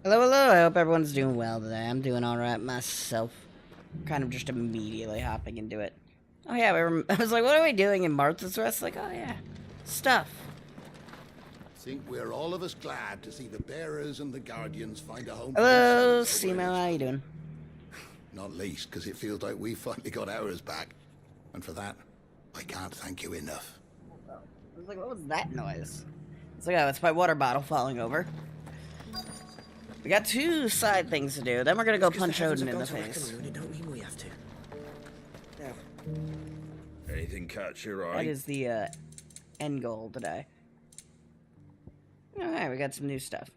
Hello, hello. I hope everyone's doing well today. I'm doing alright myself. Kind of just immediately hopping into it. Oh yeah, I was like, what are we doing in Martha's Rest? Like, oh yeah, stuff. I think we're all of us glad to see the bearers and the guardians find a home Hello, for themselves. Seaman, how you doing? Not least because it feels like we finally got ours back. And for that, I can't thank you enough. I was like, what was that noise? It's like, oh, it's my water bottle falling over. We got two side things to do. Then we're gonna go punch Odin in the face. It don't mean we have to. Anything catch your eye? That is the end goal today. Alright, we got some new stuff.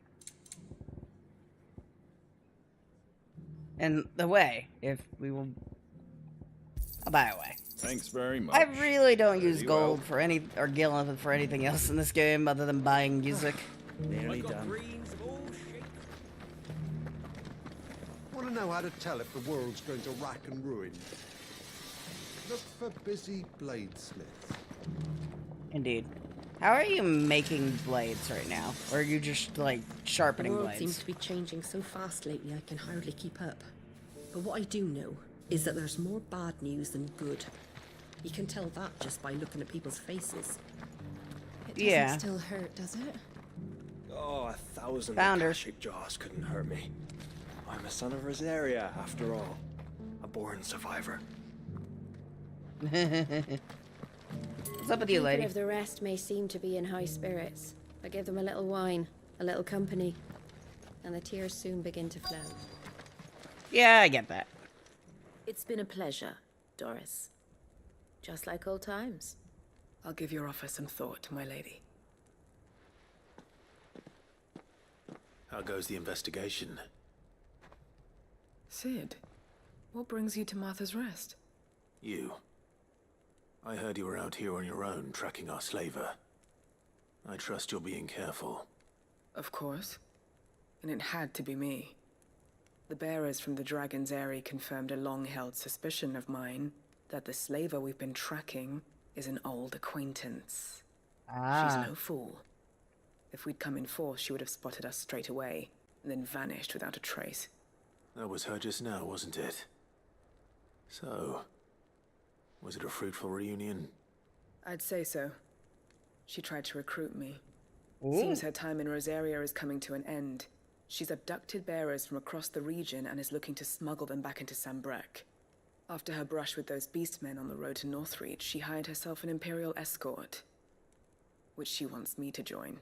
And the way, if we will... I'll buy away. Thanks very much. I really don't use gold for any, or Gillen for anything else in this game other than buying music. Nearly done. Want to know how to tell if the world's going to rack and ruin? Look for busy bladesmiths. Indeed. How are you making blades right now? Or are you just, like, sharpening The world blades? seems to be changing so fast lately I can hardly keep up. But what I do know is that there's more bad news than good. You can tell that just by looking at people's faces. It doesn't still hurt, does it? Oh, 1,000 Found her. Akashic jars couldn't hurt me. I'm a son of Rosaria, after all. A born survivor. What's up with you, lady? People of the rest may seem to be in high spirits, but give them a little wine, a little company, and the tears soon begin to flow. Yeah, I get that. It's been a pleasure, Doris. Just like old times. I'll give your offer some thought, my lady. How goes the investigation? Sid, what brings you to Martha's Rest? You. I heard you were out here on your own, tracking our slaver. I trust you're being careful. Of course. And it had to be me. The bearers from the Dragon's Eyrie confirmed a long-held suspicion of mine that the slaver we've been tracking is an old acquaintance. She's no fool. If we'd come in force, she would have spotted us straight away, and then vanished without a trace. That was her just now, wasn't it? So, was it a fruitful reunion? I'd say so. She tried to recruit me. Ooh. Seems her time in Rosaria is coming to an end. She's abducted bearers from across the region and is looking to smuggle them back into Sambrek. After her brush with those beastmen on the road to Northreach, she hired herself an Imperial escort, which she wants me to join.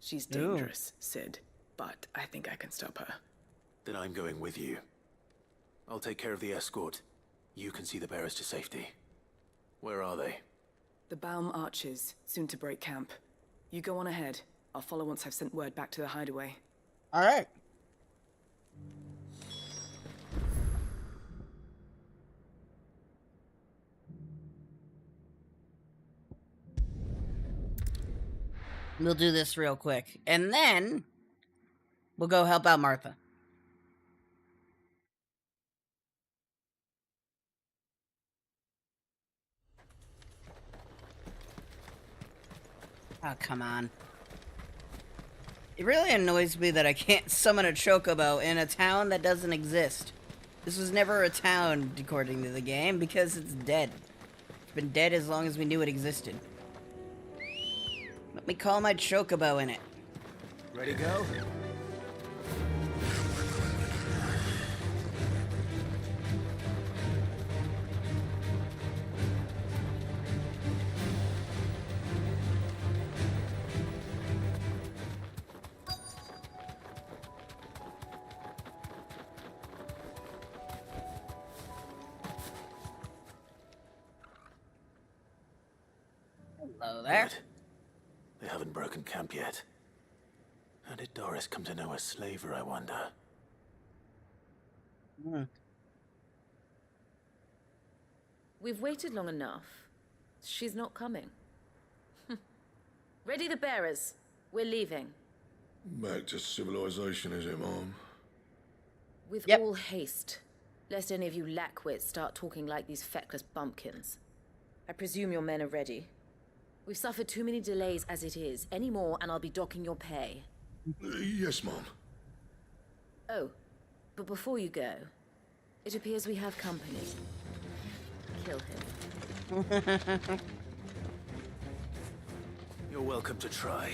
She's dangerous, Sid, but I think I can stop her. Then I'm going with you. I'll take care of the escort. You can see the bearers to safety. Where are they? The Baum Archers, soon to break camp. You go on ahead. I'll follow once I've sent word back to the hideaway. Alright. We'll do this real quick. And then we'll go help out Martha. Oh, come on. It really annoys me that I can't summon a chocobo in a town that doesn't exist. This was never a town, according to the game, because it's dead. It's been dead as long as we knew it existed. Let me call my chocobo in it. Ready to go? Hello there. Good. They haven't broken camp yet. How did Doris come to know a slaver, I wonder? We've waited long enough. She's not coming. Ready the bearers. We're leaving. Back to civilization, is it, Mom? With Yep. all haste. Lest any of you lackwits start talking like these feckless bumpkins. I presume your men are ready. We've suffered too many delays as it is. Any more and I'll be docking your pay. Yes, Mom. Oh, but before you go, it appears we have company. Kill him. You're welcome to try.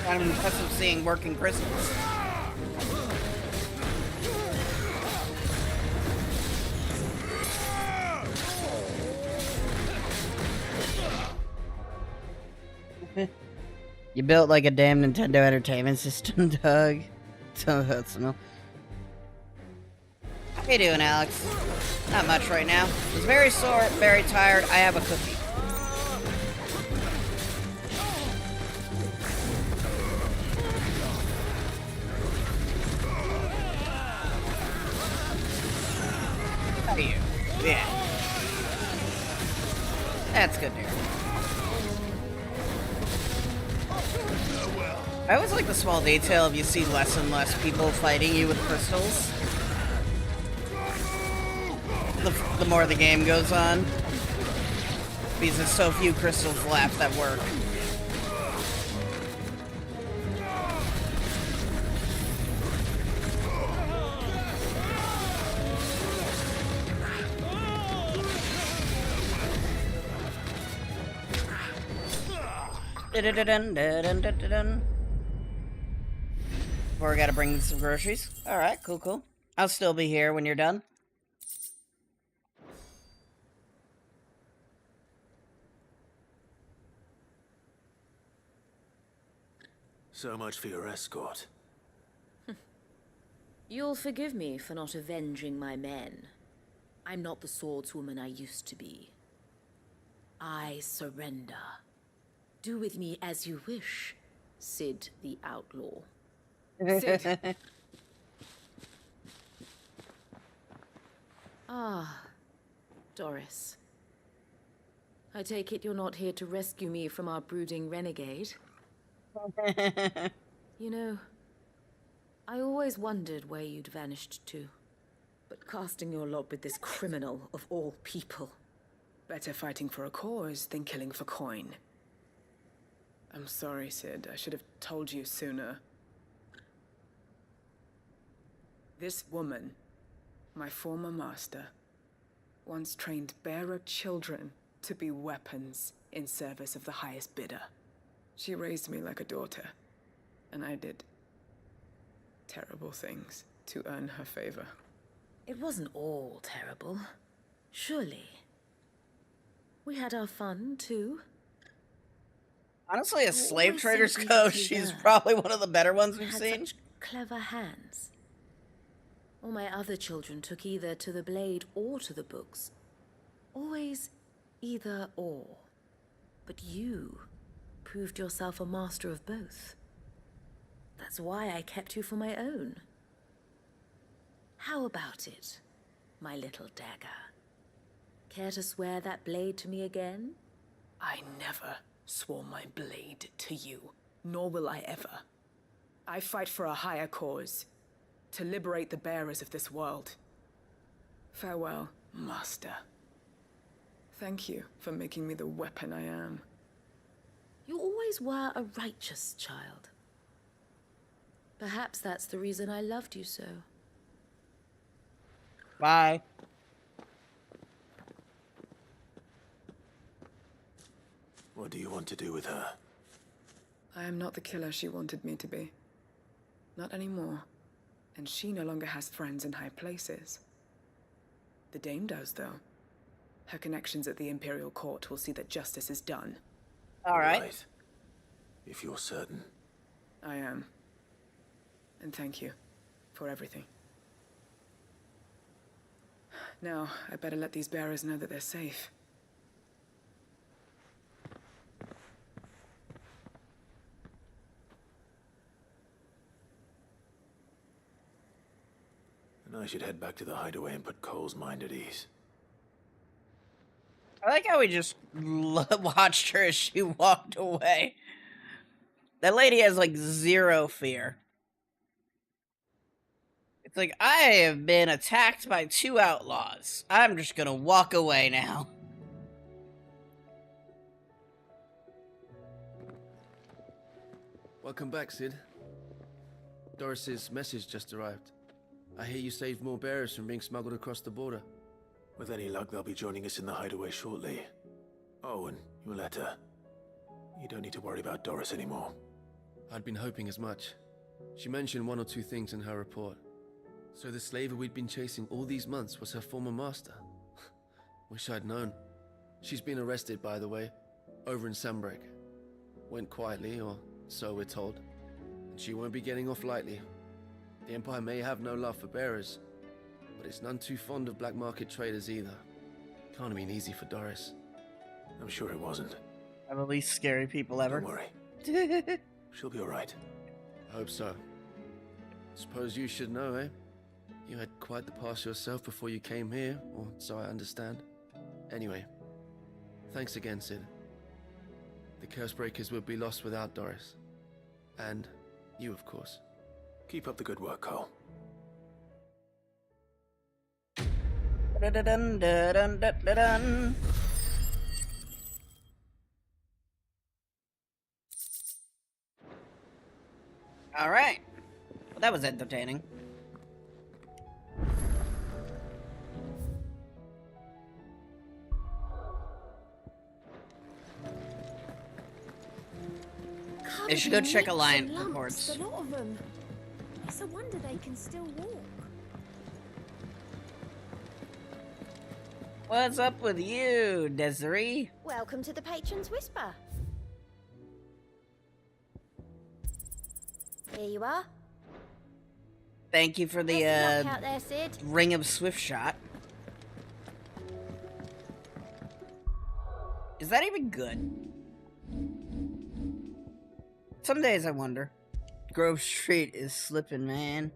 Kind of impressive seeing working crystals. You built like a damn Nintendo Entertainment System, Doug. So that's no. How you doing, Alex? Not much right now. I was very sore, very tired. I have a cookie. How are you? Yeah. That's good to hear. I always like the small detail of you see less and less people fighting you with crystals. The more the game goes on. Because there's so few crystals left that work. Dun-dun-dun-dun-dun-dun-dun. Or I gotta bring some groceries. Alright, cool. I'll still be here when you're done. So much for your escort. You'll forgive me for not avenging my men. I'm not the swordswoman I used to be. I surrender. Do with me as you wish, Sid the Outlaw. Sid. Ah, Doris. I take it you're not here to rescue me from our brooding renegade? You know, I always wondered where you'd vanished to. But casting your lot with this criminal of all people. Better fighting for a cause than killing for coin. I'm sorry, Sid. I should have told you sooner. This woman, my former master, once trained bearer children to be weapons in service of the highest bidder. She raised me like a daughter, and I did terrible things to earn her favor. It wasn't all terrible, surely. We had our fun, too. Honestly, as slave Always traders simply go, to she's learn. probably one of the better ones we've Had seen. such clever hands. All my other children took either to the blade or to the books. Always either or. But you proved yourself a master of both. That's why I kept you for my own. How about it, my little dagger? Care to swear that blade to me again? I never swore my blade to you, nor will I ever. I fight for a higher cause, to liberate the bearers of this world. Farewell, Master. Thank you for making me the weapon I am. You always were a righteous child. Perhaps that's the reason I loved you so. Bye. What do you want to do with her? I am not the killer she wanted me to be. Not anymore. And she no longer has friends in high places. The Dame does, though. Her connections at the Imperial Court will see that justice is done. Alright. If you're certain. I am. And thank you for everything. Now, I better let these bearers know that they're safe. And I should head back to the hideaway and put Cole's mind at ease. I like how we just watched her as she walked away. That lady has, like, zero fear. It's like, I have been attacked by 2 outlaws. I'm just gonna walk away now. Welcome back, Sid. Doris's message just arrived. I hear you saved more bearers from being smuggled across the border. With any luck, they'll be joining us in the hideaway shortly. Oh, and your letter. You don't need to worry about Doris anymore. I'd been hoping as much. She mentioned 1 or 2 things in her report. So the slaver we'd been chasing all these months was her former master. Wish I'd known. She's been arrested, by the way, over in Sunbreak. Went quietly, or so we're told. And she won't be getting off lightly. The Empire may have no love for bearers, but it's none too fond of black market traders either. Can't have been easy for Doris. I'm sure it wasn't. I'm the least scary people ever. Don't worry. She'll be alright. I hope so. Suppose you should know, eh? You had quite the past yourself before you came here, or so I understand. Anyway, thanks again, Sid. The Cursebreakers would be lost without Doris. And you, of course. Keep up the good work, Cole. Dun-dun-dun-dun-dun-dun-dun. All right. Well, that was entertaining. They should go check Alliance reports. A lot of them. It's a wonder they can still walk. What's up with you, Desiree? Welcome to the Patron's Whisper. Here you are. Thank you for the Best of luck out there, Sid. Ring of Swift Shot. Is that even good? Some days I wonder. Grove Street is slipping, man.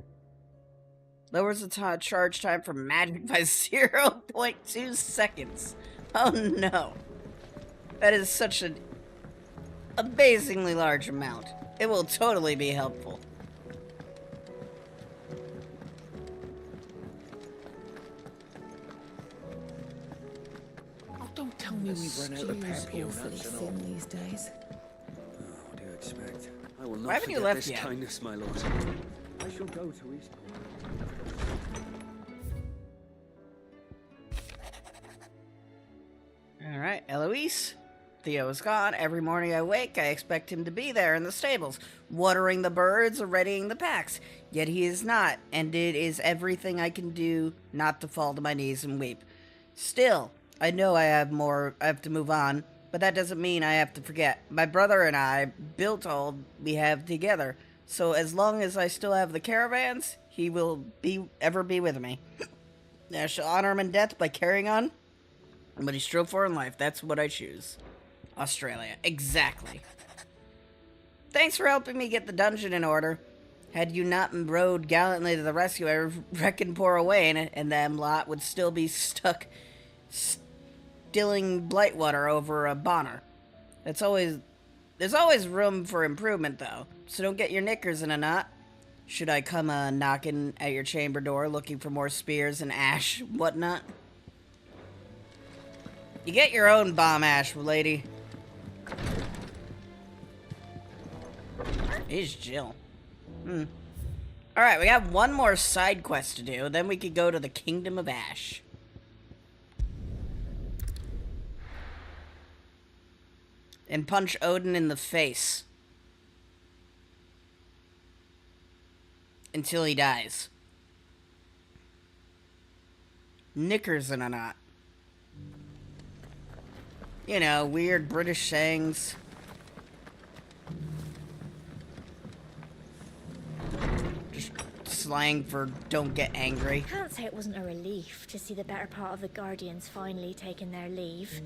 Lowers the charge time for magic by 0.2 seconds. Oh no. That is such an amazingly large amount. It will totally be helpful. Oh, don't tell me we've run out of Papio nuts and all. These days. What do you expect? I will not Why haven't you forget left this yet? kindness, my lord. I shall go to Eastport. Alright, Eloise. Theo is gone. Every morning I wake, I expect him to be there in the stables, watering the birds or readying the packs. Yet he is not, and it is everything I can do not to fall to my knees and weep. Still, I know I have to move on, but that doesn't mean I have to forget. My brother and I built all we have together, so as long as I still have the caravans, he will ever be with me. I shall honor him in death by carrying on what he strove for in life. That's what I choose. Australia. Exactly. Thanks for helping me get the dungeon in order. Had you not rode gallantly to the rescue, I reckon poor Owain and them lot would still be stuck stilling Blightwater over a Bonner. There's always room for improvement, though, so don't get your knickers in a knot. Should I come knocking at your chamber door looking for more spears and ash, whatnot? You get your own bomb ash, lady. He's Jill. Alright, we got one more side quest to do, then we could go to the Kingdom of Ash. And punch Odin in the face. Until he dies. Knickers in a knot. You know, weird British sayings. Just slang for don't get angry. Can't say it wasn't a relief to see the better part of the Guardians finally taking their leave.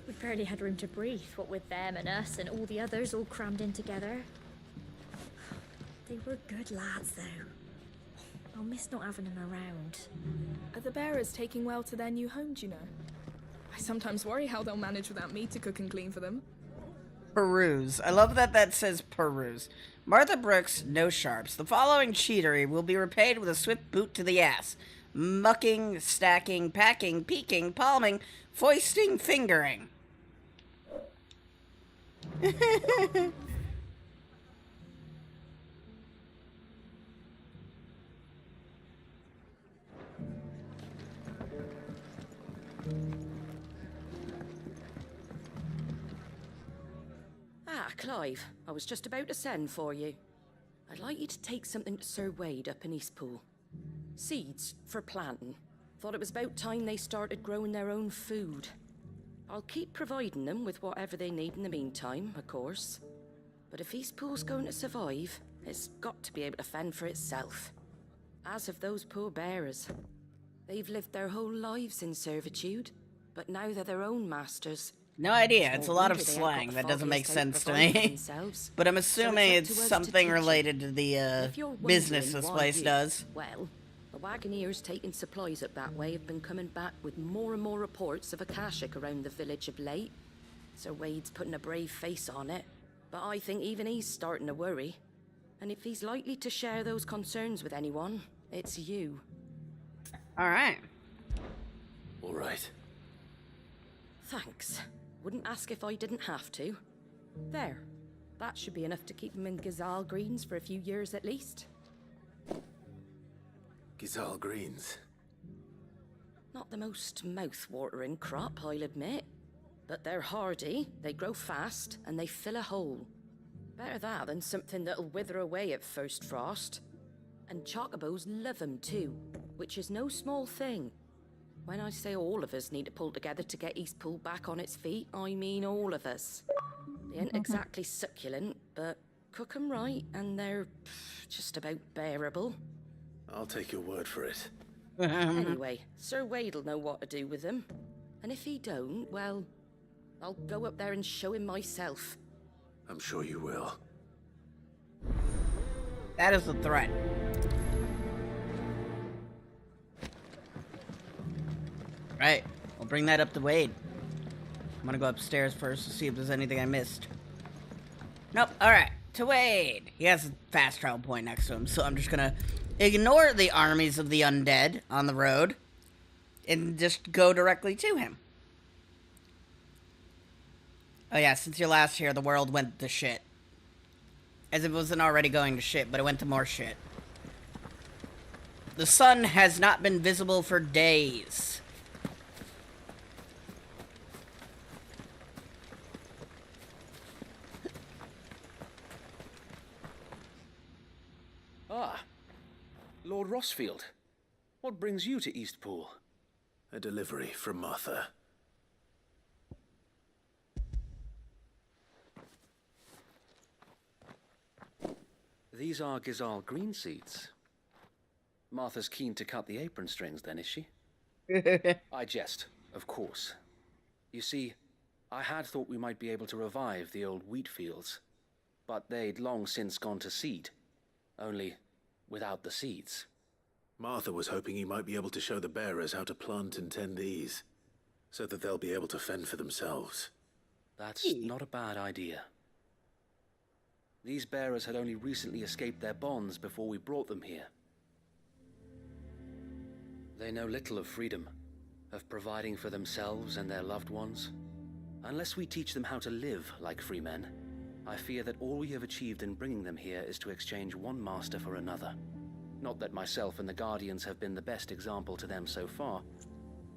We barely had room to breathe, what with them and us and all the others all crammed in together. They were good lads, though. I'll miss not having them around. Are the bearers taking well to their new home, do you know? I sometimes worry how they'll manage without me to cook and clean for them. peruse. I love that that says peruse. Martha Brooks, no sharps. The following cheatery will be repaid with a swift boot to the ass. Mucking, stacking, packing, peeking, palming, foisting, fingering. Ah, Clive, I was just about to send for you. I'd like you to take something to Sir Wade up in Eastpool. Seeds for planting. Thought it was about time they started growing their own food. I'll keep providing them with whatever they need in the meantime, of course. But if Eastpool's going to survive, it's got to be able to fend for itself. As of those poor bearers. They've lived their whole lives in servitude, but now they're their own masters. No idea. It's a lot of slang that doesn't make sense to me. But I'm assuming it's something related to the business this place does. Well, the wagoneers taking supplies up that way have been coming back with more and more reports of Akashic around the village of late. Sir Wade's putting a brave face on it, but I think even he's starting to worry. And if he's likely to share those concerns with anyone, it's you. Alright. Alright. Thanks. Wouldn't ask if I didn't have to. There. That should be enough to keep him in Gazal Greens for a few years at least. Gazal Greens. Not the most mouth-watering crop, I'll admit. But they're hardy, they grow fast, and they fill a hole. Better that than something that'll wither away at first frost. And chocobos love 'em too, which is no small thing. When I say all of us need to pull together to get Eastpool back on its feet, I mean all of us. They ain't exactly succulent, but cook 'em right and they're just about bearable. I'll take your word for it. Anyway, Sir Wade'll know what to do with them. And if he don't, well, I'll go up there and show him myself. I'm sure you will. That is a threat. Right, I'll bring that up to Wade. I'm gonna go upstairs first to see if there's anything I missed. Nope, alright, to Wade. He has a fast travel point next to him, so I'm just gonna ignore the armies of the undead on the road and just go directly to him. Oh yeah, since you're last here, the world went to shit. As if it wasn't already going to shit, but it went to more shit. The sun has not been visible for days. Ah, Lord Rossfield. What brings you to Eastpool? A delivery from Martha. These are Gazal green seeds. Martha's keen to cut the apron strings then, is she? I jest, of course. You see, I had thought we might be able to revive the old wheat fields, but they'd long since gone to seed. Only without the seeds. Martha was hoping he might be able to show the bearers how to plant and tend these, so that they'll be able to fend for themselves. That's not a bad idea. These bearers had only recently escaped their bonds before we brought them here. They know little of freedom, of providing for themselves and their loved ones. Unless we teach them how to live like free men, I fear that all we have achieved in bringing them here is to exchange one master for another. Not that myself and the Guardians have been the best example to them so far,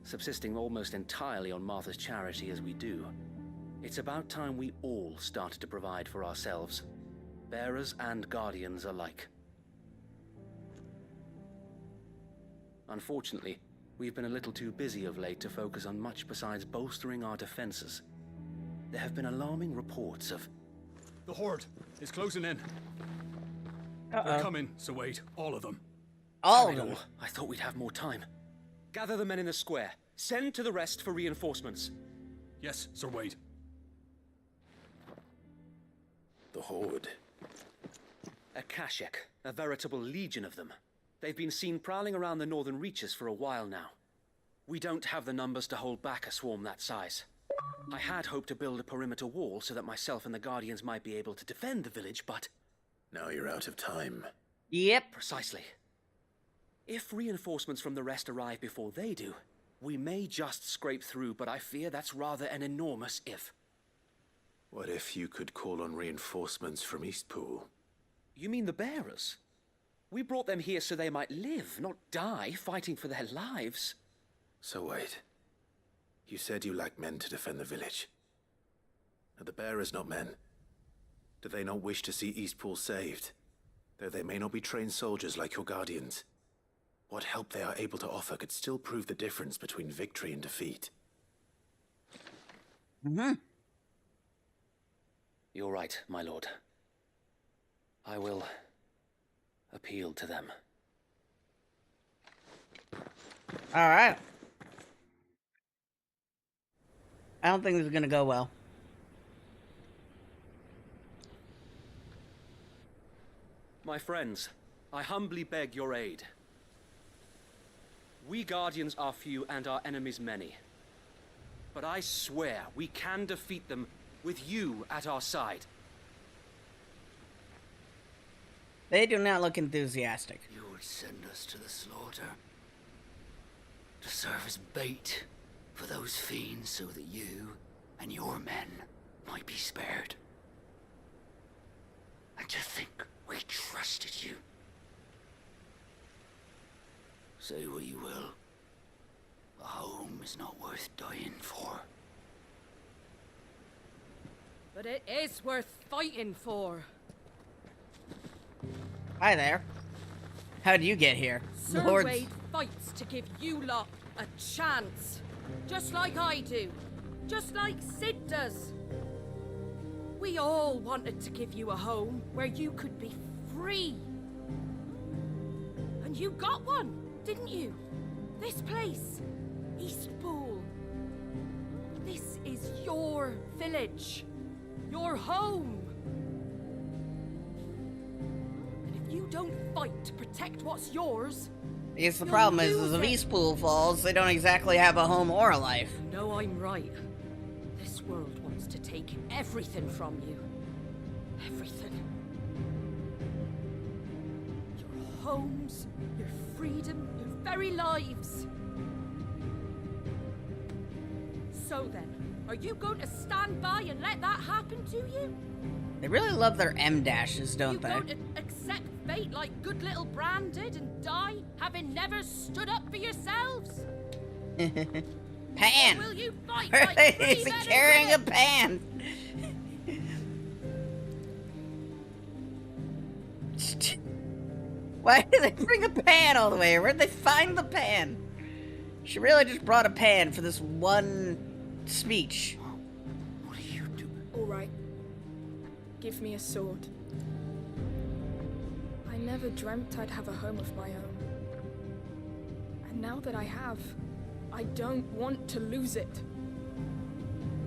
subsisting almost entirely on Martha's charity as we do. It's about time we all started to provide for ourselves, bearers and Guardians alike. Unfortunately, we've been a little too busy of late to focus on much besides bolstering our defenses. There have been alarming reports of... The Horde is closing in. They're coming, so wait, all of them. All of them? I thought we'd have more time. Gather the men in the square. Send to the rest for reinforcements. Yes, Sir Wade. The Horde. Akashic, a veritable legion of them. They've been seen prowling around the northern reaches for a while now. We don't have the numbers to hold back a swarm that size. I had hoped to build a perimeter wall so that myself and the Guardians might be able to defend the village, but... Now you're out of time. Yep. Precisely. If reinforcements from the rest arrive before they do, we may just scrape through, but I fear that's rather an enormous if. What if you could call on reinforcements from Eastpool? You mean the bearers? We brought them here so they might live, not die fighting for their lives. So wait. You said you lack men to defend the village. Are the bearers not men? Do they not wish to see Eastpool saved? Though they may not be trained soldiers like your guardians. What help they are able to offer could still prove the difference between victory and defeat. Mm-hmm. You're right, my lord. I will appeal to them. All right. I don't think this is gonna go well. My friends, I humbly beg your aid. We Guardians are few and our enemies many. But I swear we can defeat them with you at our side. They do not look enthusiastic. You would send us to the slaughter. To serve as bait for those fiends so that you and your men might be spared. And to think we trusted you. Say what you will. A home is not worth dying for. But it is worth fighting for. Hi there. How'd you get here? Sir Lords. Wade fights to give you lot a chance. Just like I do. Just like Sid does. We all wanted to give you a home where you could be free. And you got one, didn't you? This place, Eastpool. This is your village. Your home. And if you don't fight to protect what's yours... I guess the problem is if Eastpool falls, they don't exactly have a home or a life. No, I'm right. This world wants to take everything from you. Everything. Your homes, your freedom, your very lives. So then, are you going to stand by and let that happen to you? They really love their M dashes, don't they? You going to accept fate like good little Bran did and die, having never stood up for yourselves? Pan! Or will you fight like He's carrying a pan! Why did they bring a pan all the way? Where'd they find the pan? She really just brought a pan for this one speech. What are you doing? All right. Give me a sword. I never dreamt I'd have a home of my own. And now that I have, I don't want to lose it.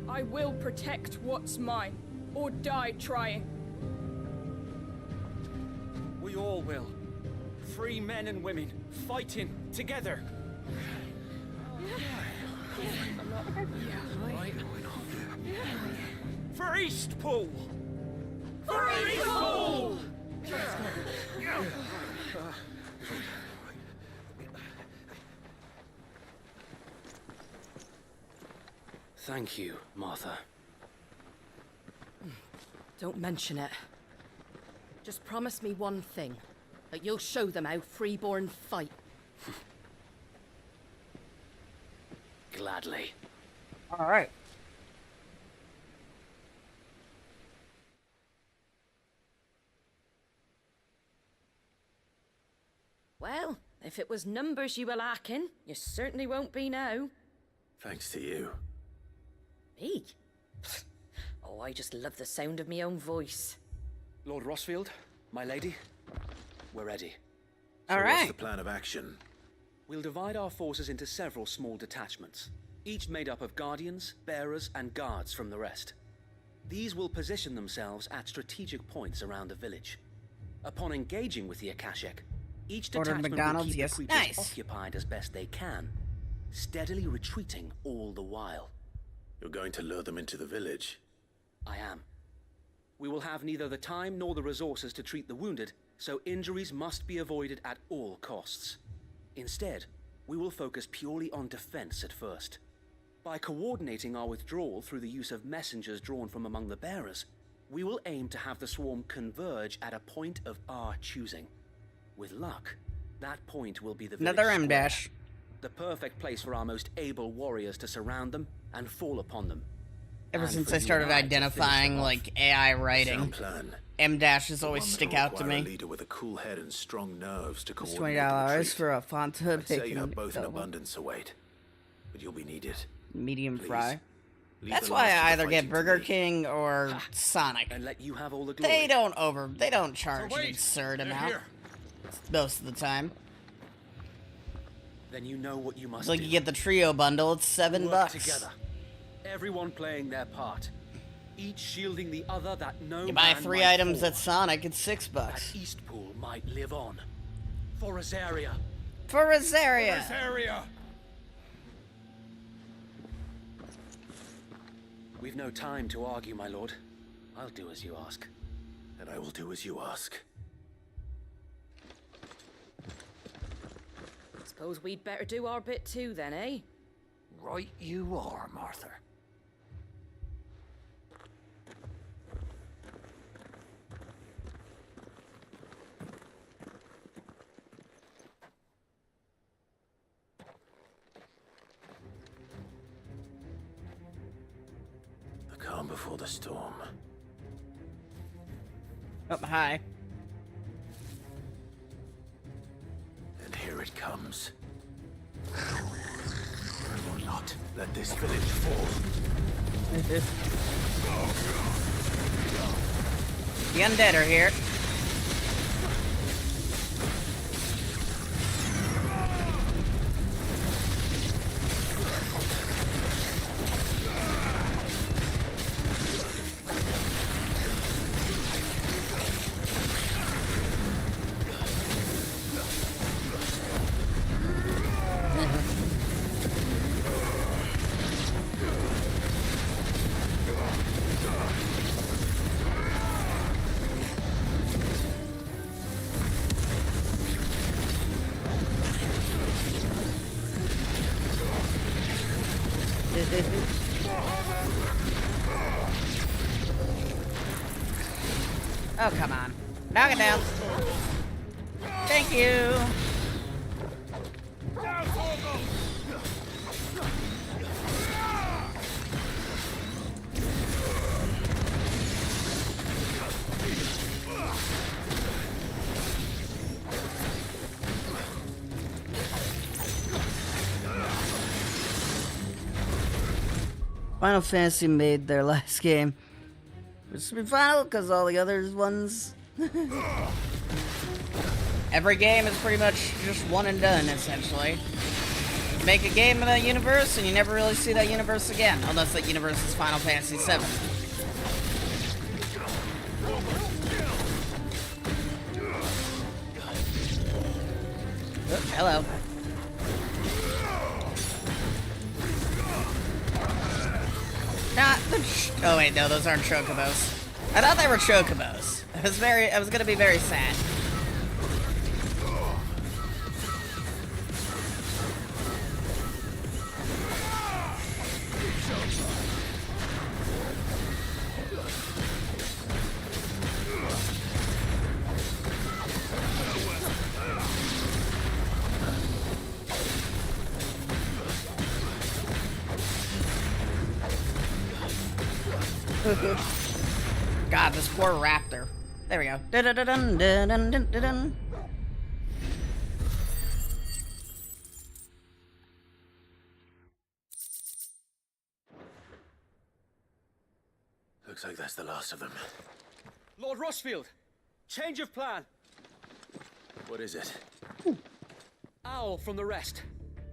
I will protect what's mine, or die trying. We all will. Free men and women, fighting together. For Eastpool! For Eastpool! Thank you, Martha. Don't mention it. Just promise me one thing. That you'll show them how freeborn fight. Gladly. Alright. Well, if it was numbers you were lacking, you certainly won't be now. Thanks to you. Me? Oh, I just love the sound of my own voice. Lord Rossfield, my lady, we're ready. So what's the plan of action? We'll divide our forces into several small detachments, each made up of guardians, bearers, and guards from the rest. These will position themselves at strategic points around the village. Upon engaging with the Akashic, each detachment will keep the creatures occupied as best they can, steadily retreating all the while. You're going to lure them into the village? I am. We will have neither the time nor the resources to treat the wounded, so injuries must be avoided at all costs. Instead, we will focus purely on defense at first. By coordinating our withdrawal through the use of messengers drawn from among the bearers, we will aim to have the swarm converge at a point of our choosing. With luck, that point will be the village Another M square, dash. the perfect place for our most able warriors to surround them and fall upon them. Ever And since for I you started and I to finish identifying them off. like AI writing, Sound plan. M dashes always One stick that'll out to require a me. leader with a cool head and strong nerves to It's coordinate the $20 retreat. for a Fanta I'd say you bacon have both in double. abundance await, but you'll be needed. Medium Please, fry. leave That's the why last of I the either fighting get to Burger me. King or Sonic. And let you have all the glory. They don't charge an absurd amount most of the time. Then you know what you must It's like do. you get the trio bundle, it's $7. Work together. Everyone playing their part. Each shielding the other that no You buy man 3 might items fall. at Sonic, it's $6. That Eastpool might live on. For Rosaria. For Rosaria. We've no time to argue, my lord. I'll do as you ask. And I will do as you ask. Suppose we'd better do our bit too, then, eh? Right you are, Martha. The calm before the storm. Up high. And here it comes. I will not let this village fall. The undead are here. Oh, come on. Knock it down. Thank you. Final Fantasy made their last game. This will be final because all the other ones. Every game is pretty much just one and done, essentially. You make a game in that universe and you never really see that universe again, unless that universe is Final Fantasy VII. Oh, hello. Not the oh wait, no, those aren't chocobos. I thought they were chocobos. I was gonna be very sad. God, this poor raptor. There we go. Dun-dun-dun-dun, dun-dun-dun-dun-dun. Looks like that's the last of them. Lord Rossfield, change of plan. What is it? Owl from the rest.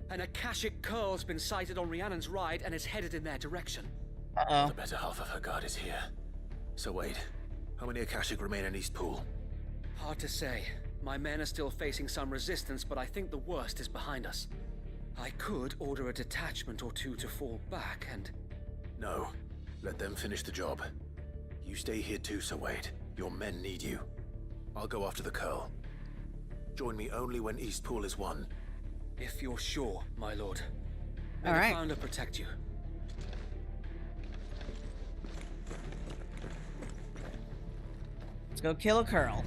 An Akashic curl's been sighted on Rhiannon's ride and is headed in their direction. Uh-oh. The better half of her guard is here. So wait, how many Akashic remain in Eastpool? Hard to say. My men are still facing some resistance, but I think the worst is behind us. I could order a detachment or two to fall back and... No. Let them finish the job. You stay here too, Sir Wade. Your men need you. I'll go after the Curl. Join me only when Eastpool is won. If you're sure, my lord. May All the right. Founder protect you. Let's go kill a Curl.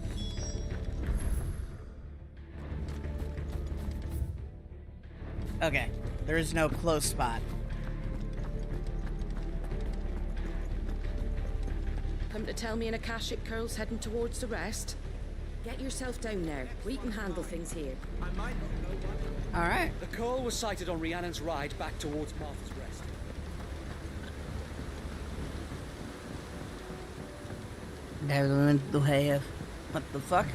Okay, there is no close spot. Come to tell me an Akashic Curl's heading towards the rest? Get yourself down there. We can handle things here. All right. The Curl was sighted on Rhiannon's ride back towards Martha's Rest. Never went the way of... What the fuck?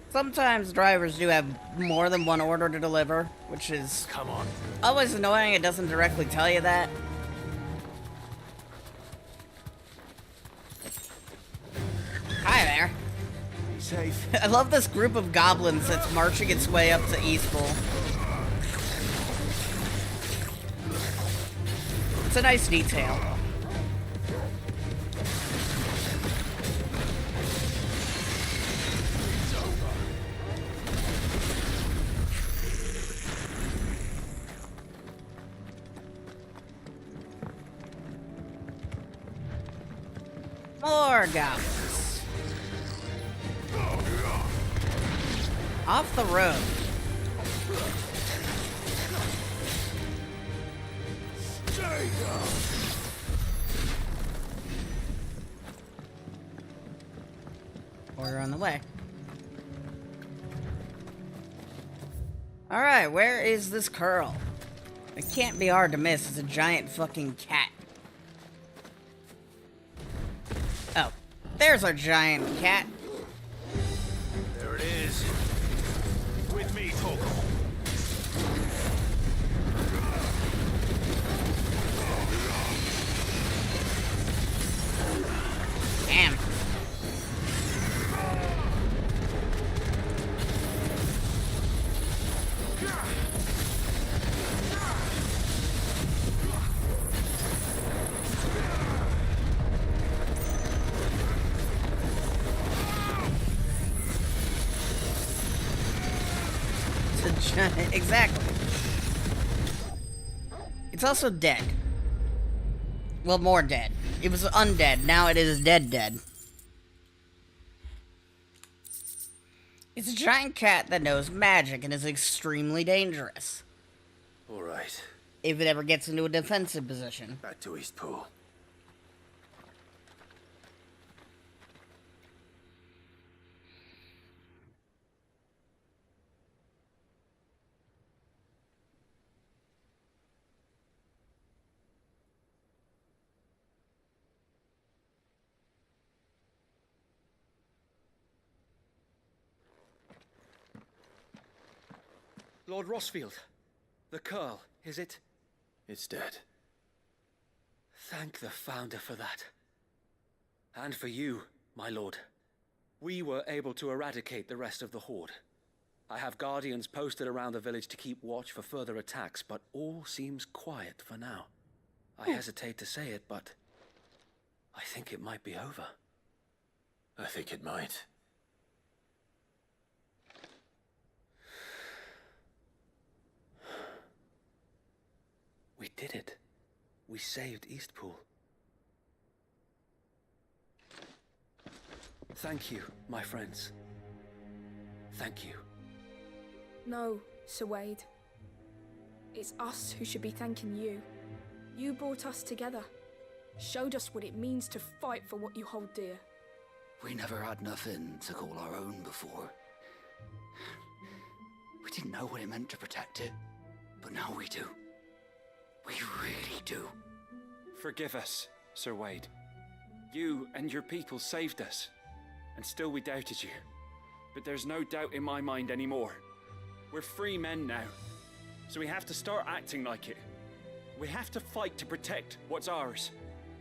Sometimes drivers do have more than one order to deliver, which is... Come on. Always annoying it doesn't directly tell you that. Hi there. Be safe. I love this group of goblins that's marching its way up to Eastpool. It's a nice detail. More goblins. Off the road. Order on the way. Alright, where is this Curl? It can't be hard to miss. It's a giant fucking cat. Oh, there's our giant cat. There it is. With me, Torgal. Damn. Exactly. It's also dead. Well, more dead. It was undead. Now it is dead. It's a giant cat that knows magic and is extremely dangerous. All right. If it ever gets into a defensive position. Back to Eastpool. Lord Rossfield, the Curl, is it? It's dead. Thank the Founder for that. And for you, my lord. We were able to eradicate the rest of the Horde. I have guardians posted around the village to keep watch for further attacks, but all seems quiet for now. I hesitate to say it, but I think it might be over. I think it might. We did it. We saved Eastpool. Thank you, my friends. Thank you. No, Sir Wade. It's us who should be thanking you. You brought us together. Showed us what it means to fight for what you hold dear. We never had nothing to call our own before. We didn't know what it meant to protect it, but now we do. We really do. Forgive us, Sir Wade. You and your people saved us, and still we doubted you. But there's no doubt in my mind anymore. We're free men now, so we have to start acting like it. We have to fight to protect what's ours,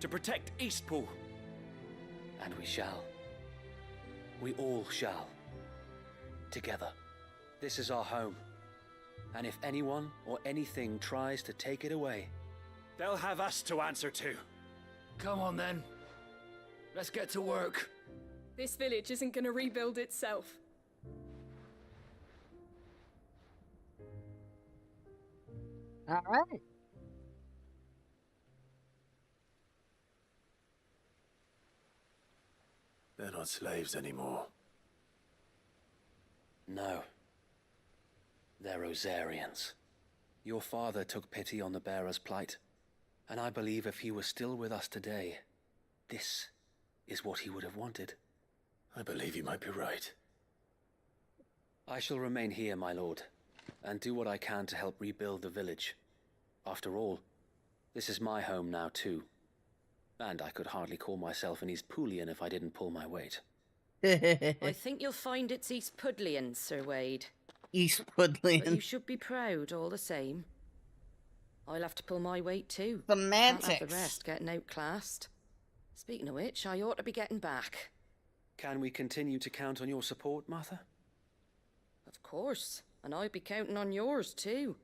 to protect Eastpool. And we shall. We all shall. Together. This is our home. And if anyone or anything tries to take it away, they'll have us to answer to. Come on then. Let's get to work. This village isn't gonna rebuild itself. All right. They're not slaves anymore. no. They're Rosarians. Your father took pity on the bearer's plight, and I believe if he were still with us today, this is what he would have wanted. I believe you might be right. I shall remain here, my lord, and do what I can to help rebuild the village. After all, this is my home now too. And I could hardly call myself an East Poolian if I didn't pull my weight. I think you'll find it's East Pudlian, Sir Wade. East Pudlian. But you should be proud all the same. I'll have to pull my weight too. Semantics. Can't have the rest getting outclassed. Speaking of which, I ought to be getting back. Can we continue to count on your support, Martha? Of course, and I'd be counting on yours too.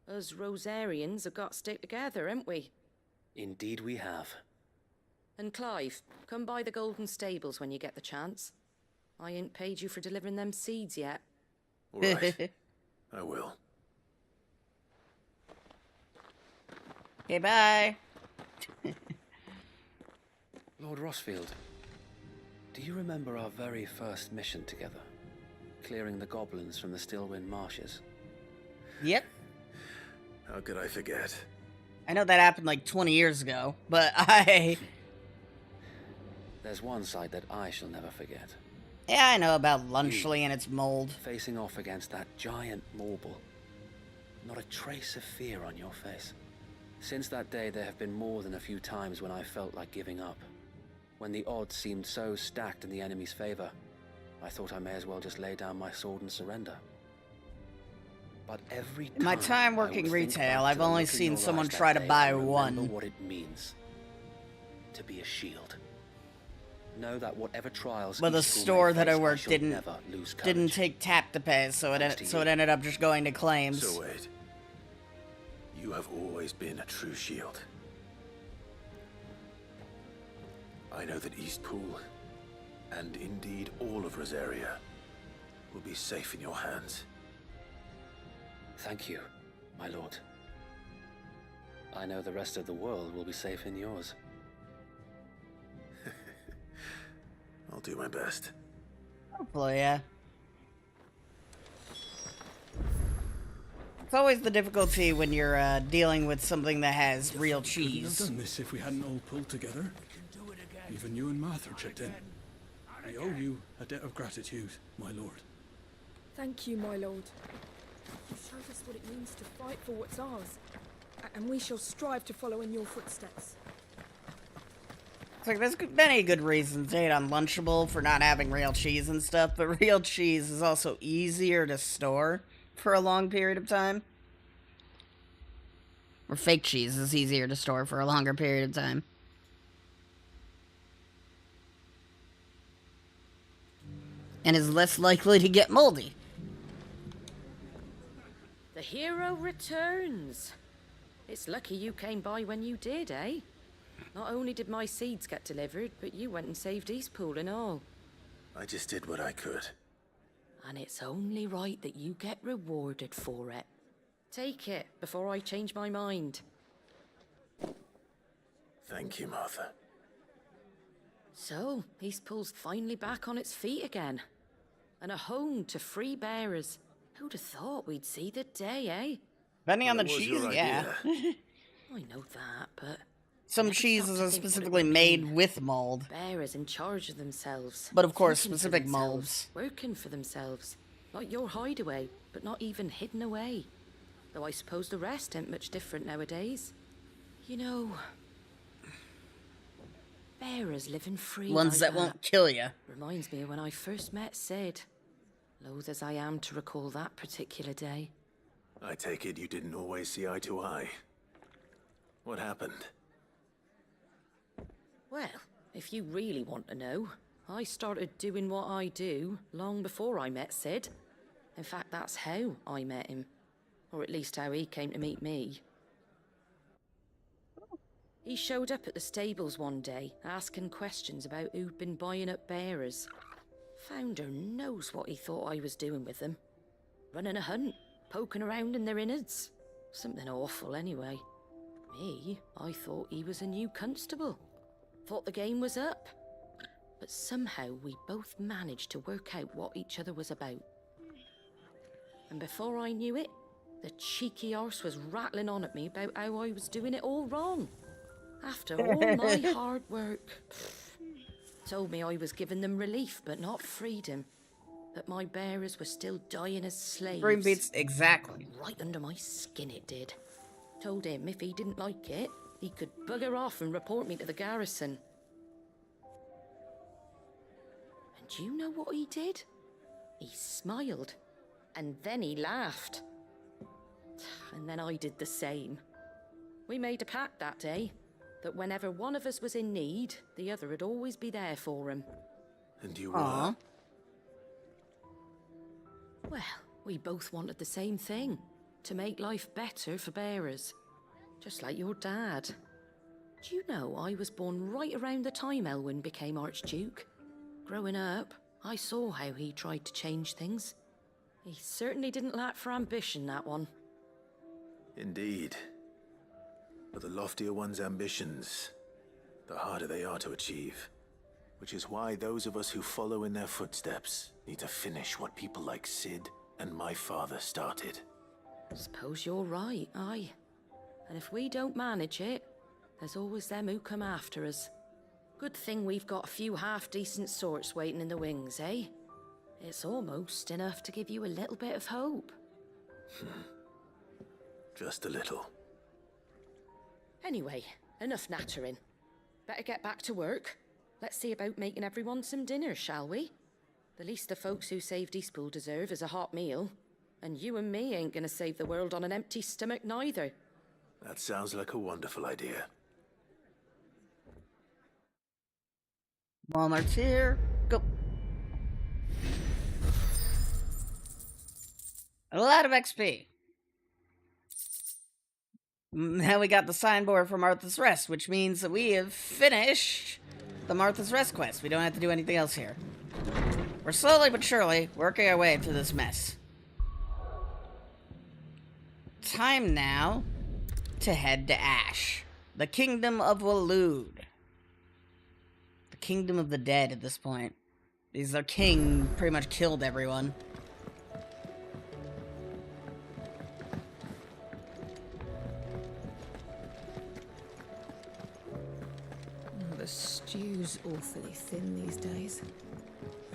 Us Rosarians have got to stick together, haven't we? Indeed we have. And Clive, come by the Golden Stables when you get the chance. I ain't paid you for delivering them seeds yet. All right. I will. Okay, bye. Lord Rossfield, do you remember our very first mission together? Clearing the goblins from the Stillwind Marshes? Yep. How could I forget? I know that happened like 20 years ago, but There's one sight that I shall never forget. Yeah, I know about Lunchley and its mold. Facing off against that giant Morble. Not a trace of fear on your face. Since that day, there have been more than a few times when I felt like giving up. When the odds seemed so stacked in the enemy's favor, I thought I may as well just lay down my sword and surrender. But every time In my time working I would think retail, back I've to the only look in seen your someone eyes that try to day buy and remember one. what it means to be a shield. Know that whatever trials But the each school store may that I face, worked shall didn't never lose didn't courage. take tap to pay, so Thanks to it you. ended up just going to claims. So Wade, you have always been a true shield. I know that Eastpool, and indeed all of Rosaria, will be safe in your hands. Thank you, my lord. I know the rest of the world will be safe in yours. I'll do my best. Hopefully, yeah. It's always the difficulty when you're dealing with something that has real Couldn't have cheese. done this if we hadn't all pulled together. Even you and Martha chipped in. I owe you a debt of gratitude, my lord. Thank you, my lord. You showed us what it means to fight for what's ours, and we shall strive to follow in your footsteps. It's like, there's many good reasons to hate on Lunchable for not having real cheese and stuff, but real cheese is also easier to store for a long period of time. Or fake cheese is easier to store for a longer period of time. And is less likely to get moldy. The hero returns. It's lucky you came by when you did, eh? Not only did my seeds get delivered, but you went and saved Eastpool and all. I just did what I could. And it's only right that you get rewarded for it. Take it before I change my mind. Thank you, Martha. So, Eastpool's finally back on its feet again. And a home to free bearers. Who'd have thought we'd see the day, eh? Depending on the Well, it was cheese, your yeah. I know that, but... Some never cheeses stopped to are think what it specifically would made mean. with mold. Bearers in charge of themselves. But of course, thinking for specific themselves, molds. Working for themselves. Like your hideaway, but not even hidden away. Though I suppose the rest ain't much different nowadays. You know... Bearers living free Ones like that won't kill you. Reminds me of when I first met Sid. Loath as I am to recall that particular day. I take it you didn't always see eye to eye. What happened? Well, if you really want to know, I started doing what I do long before I met Sid. In fact, that's how I met him. Or at least how he came to meet me. He showed up at the stables one day, asking questions about who'd been buying up bearers. Founder knows what he thought I was doing with them. Running a hunt, poking around in their innards. Something awful anyway. Me, I thought he was a new constable. Thought the game was up. But somehow we both managed to work out what each other was about. And before I knew it, the cheeky arse was rattling on at me about how I was doing it all wrong. After all my hard work. Told me I was giving them relief, but not freedom. That my bearers were still dying as slaves. Brain beats exactly. Right under my skin it did. Told him if he didn't like it, he could bugger off and report me to the garrison. And do you know what he did? He smiled. And then he laughed. And then I did the same. We made a pact that day, that whenever one of us was in need, the other would always be there for him. And you were? Well, we both wanted the same thing. To make life better for bearers. Just like your dad. Do you know I was born right around the time Elwyn became Archduke? Growing up, I saw how he tried to change things. He certainly didn't lack for ambition, that one. Indeed. But the loftier one's ambitions, the harder they are to achieve. Which is why those of us who follow in their footsteps need to finish what people like Sid and my father started. Suppose you're right, aye. And if we don't manage it, there's always them who come after us. Good thing we've got a few half-decent sorts waiting in the wings, eh? It's almost enough to give you a little bit of hope. Just a little. Anyway, enough nattering. Better get back to work. Let's see about making everyone some dinner, shall we? The least the folks who saved Eastpool deserve is a hot meal. And you and me ain't gonna save the world on an empty stomach neither. That sounds like a wonderful idea. Walmart's here. Go. A lot of XP. Now we got the signboard for Martha's Rest, which means that we have finished the Martha's Rest quest. We don't have to do anything else here. We're slowly but surely working our way through this mess. Time now to head to Ash, the Kingdom of Waloed. The Kingdom of the Dead at this point. Because their king pretty much killed everyone. The stew's awfully thin these days.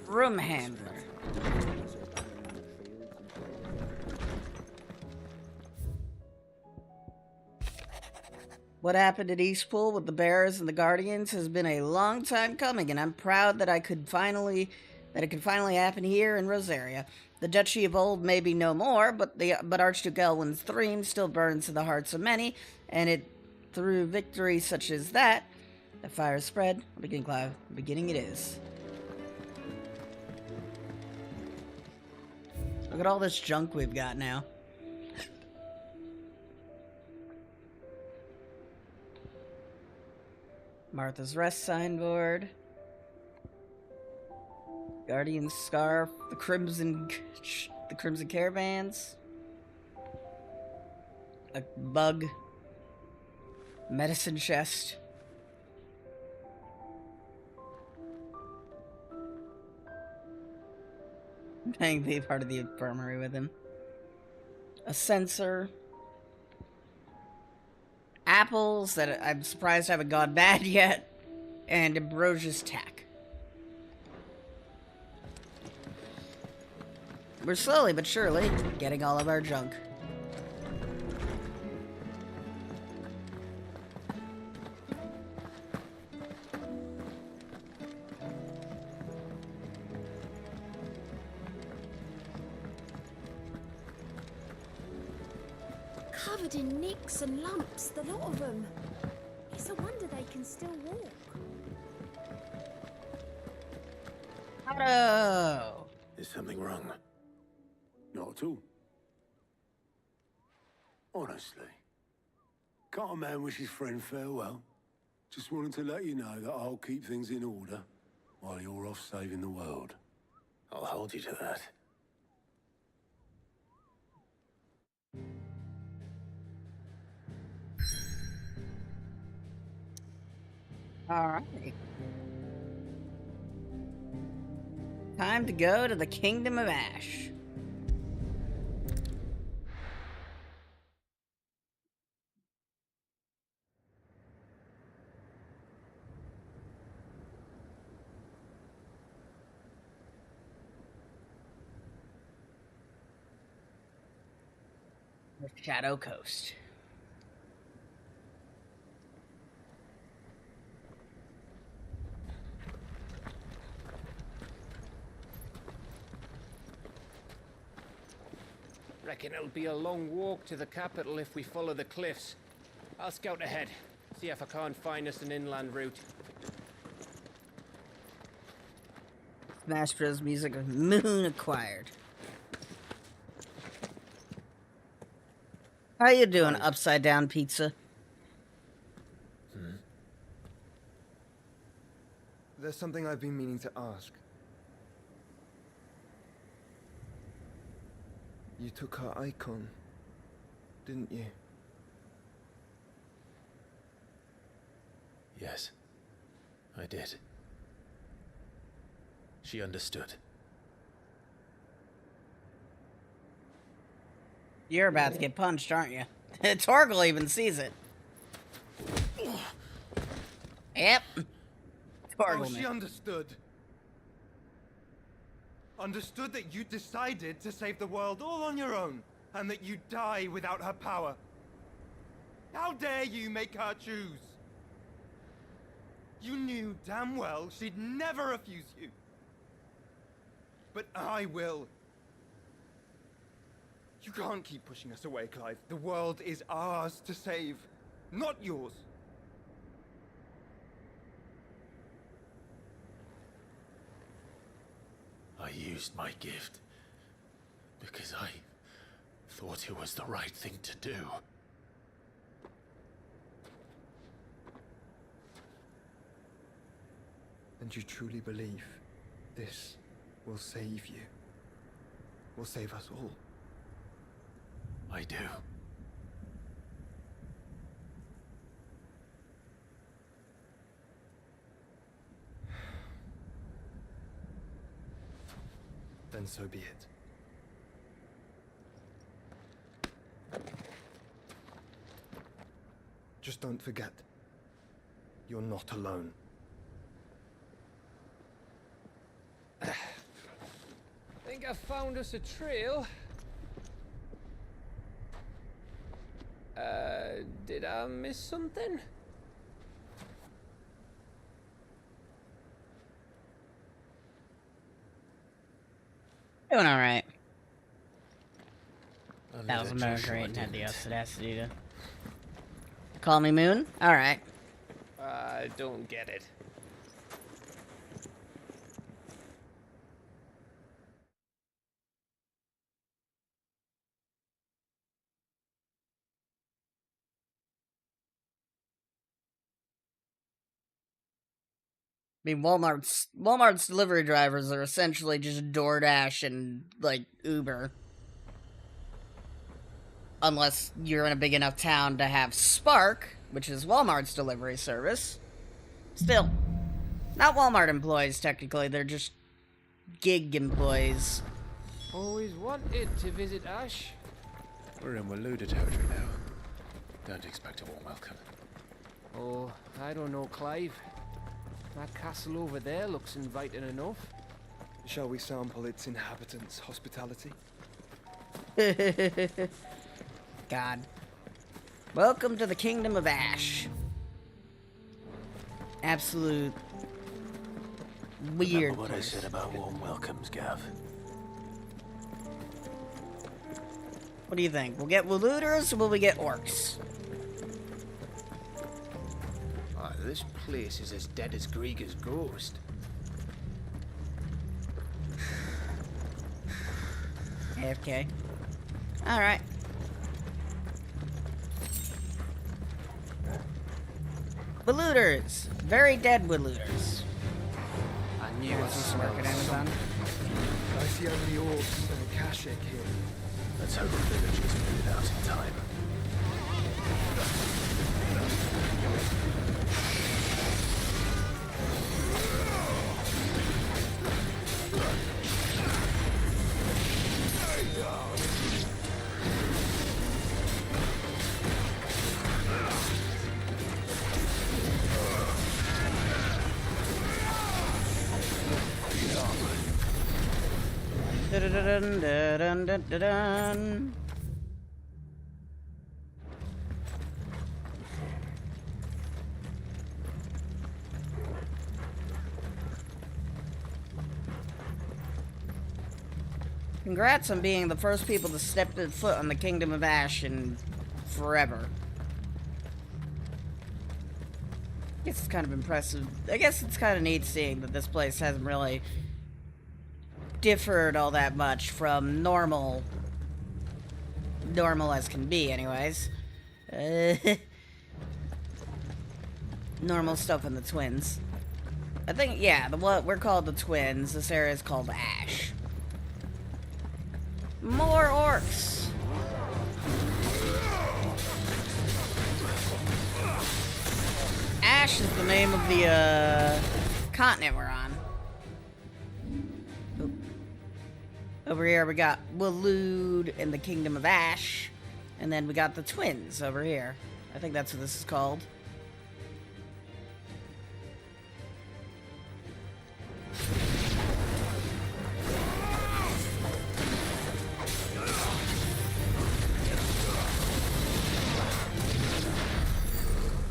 Room handler. What happened at Eastpool with the Bearers and the Guardians has been a long time coming, and I'm proud that it could finally happen here in Rosaria. The Duchy of Old may be no more, but Archduke Elwyn's dream still burns in the hearts of many, and through victory such as that, the fire spread. Beginning, Clive. Beginning it is. Look at all this junk we've got now. Martha's Rest signboard. Guardian's Scarf. The Crimson Caravans. A bug. Medicine chest. Paying to be part of the infirmary with him. A sensor. Apples that I'm surprised haven't gone bad yet. And Ambrosia's tack. We're slowly but surely getting all of our junk. Covered in nicks and lumps, the lot of them. It's a wonder they can still walk. Otto! Is something wrong? Not at all. Honestly. Can't a man wish his friend farewell? Just wanted to let you know that I'll keep things in order while you're off saving the world. I'll hold you to that. All right. Time to go to the Kingdom of Ash. The Shadow Coast. Reckon it'll be a long walk to the capital if we follow the cliffs. I'll scout ahead, see if I can't find us an inland route. Smash Bros. Music of Moon acquired. How you doing, upside down pizza? There's something I've been meaning to ask. You took her icon, didn't you? Yes, I did. She understood. You're about to get punched, aren't you? Torgal even sees it. Yep. Torgal. Oh, she understood. Understood that you decided to save the world all on your own, and that you'd die without her power. How dare you make her choose? You knew damn well she'd never refuse you. But I will. You can't keep pushing us away, Clive. The world is ours to save, not yours. I used my gift because I thought it was the right thing to do. And you truly believe this will save you? Will save us all? I do. Then so be it. Just don't forget, you're not alone. Think I found us a trail. Did I miss something? Doing alright. That was a motor great and had the audacity to call me Moon? Alright. I don't get it. I mean, Walmart's delivery drivers are essentially just DoorDash and, like, Uber. Unless you're in a big enough town to have Spark, which is Walmart's delivery service. Still, not Walmart employees, technically. They're just gig employees. Always wanted to visit Ash. We're in Waluda territory now. Don't expect a warm welcome. Oh, I don't know, Clive. That castle over there looks inviting enough. Shall we sample its inhabitants' hospitality? God. Welcome to the Kingdom of Ash. Absolute weird. Remember what I said about warm welcomes, Gav? What do you think? We'll get Waluders or will we get orcs? This place is as dead as Grieger's ghost. AFK. Alright. Wood-looters. Very dead wood-looters. I knew it Doesn't work at Amazon. I see only orcs and a Kashik here. Let's hope the village was moved out in time. Dun, dun, dun, dun, dun, dun. Congrats on being the first people to step foot on the Kingdom of Ash in forever. I guess it's kind of impressive. I guess it's kind of neat seeing that this place hasn't really differed all that much from normal as can be, anyways. Normal stuff in the Twins. I think, yeah, what we're called the Twins. This area is called Ash. More orcs. Ash is the name of the continent we're on. Oop. Over here we got Waloed and the Kingdom of Ash, and then we got the Twins over here. I think that's what this is called.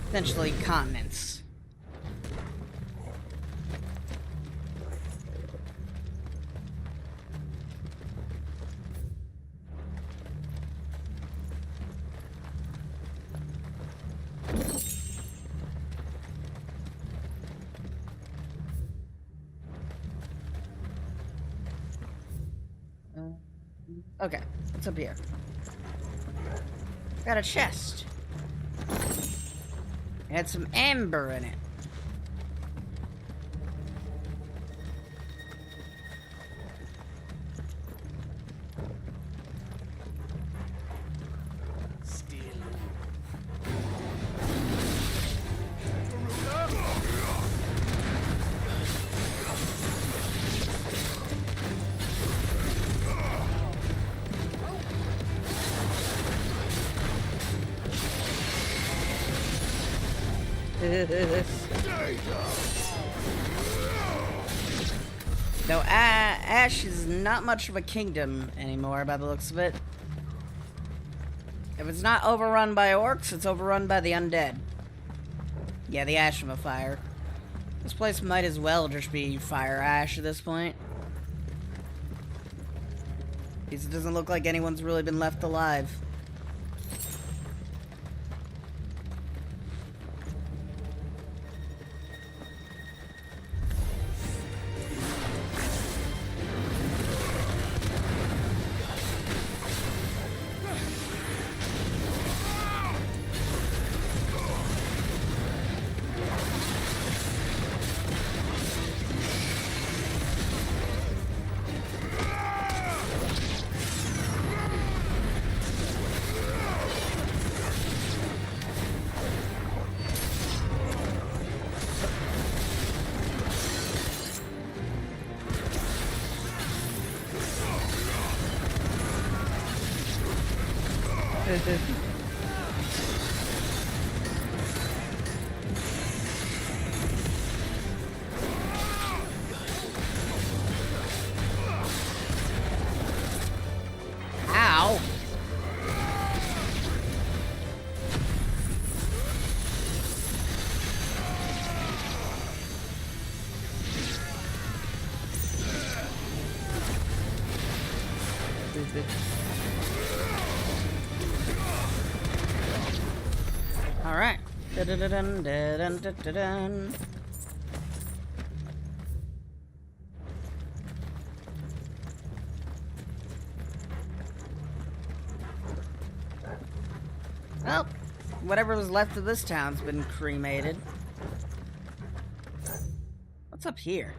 Essentially continents. Okay, what's up here? Got a chest. It had some amber in it. No, Ash is not much of a kingdom anymore by the looks of it. If it's not overrun by orcs, it's overrun by the undead. Yeah, the Ash of a Fire. This place might as well just be Fire Ash at this point. Because it doesn't look like anyone's really been left alive. Ow! All right. Dun, dun, dun, dun, dun, dun. Well, whatever was left of this town's been cremated. What's up here?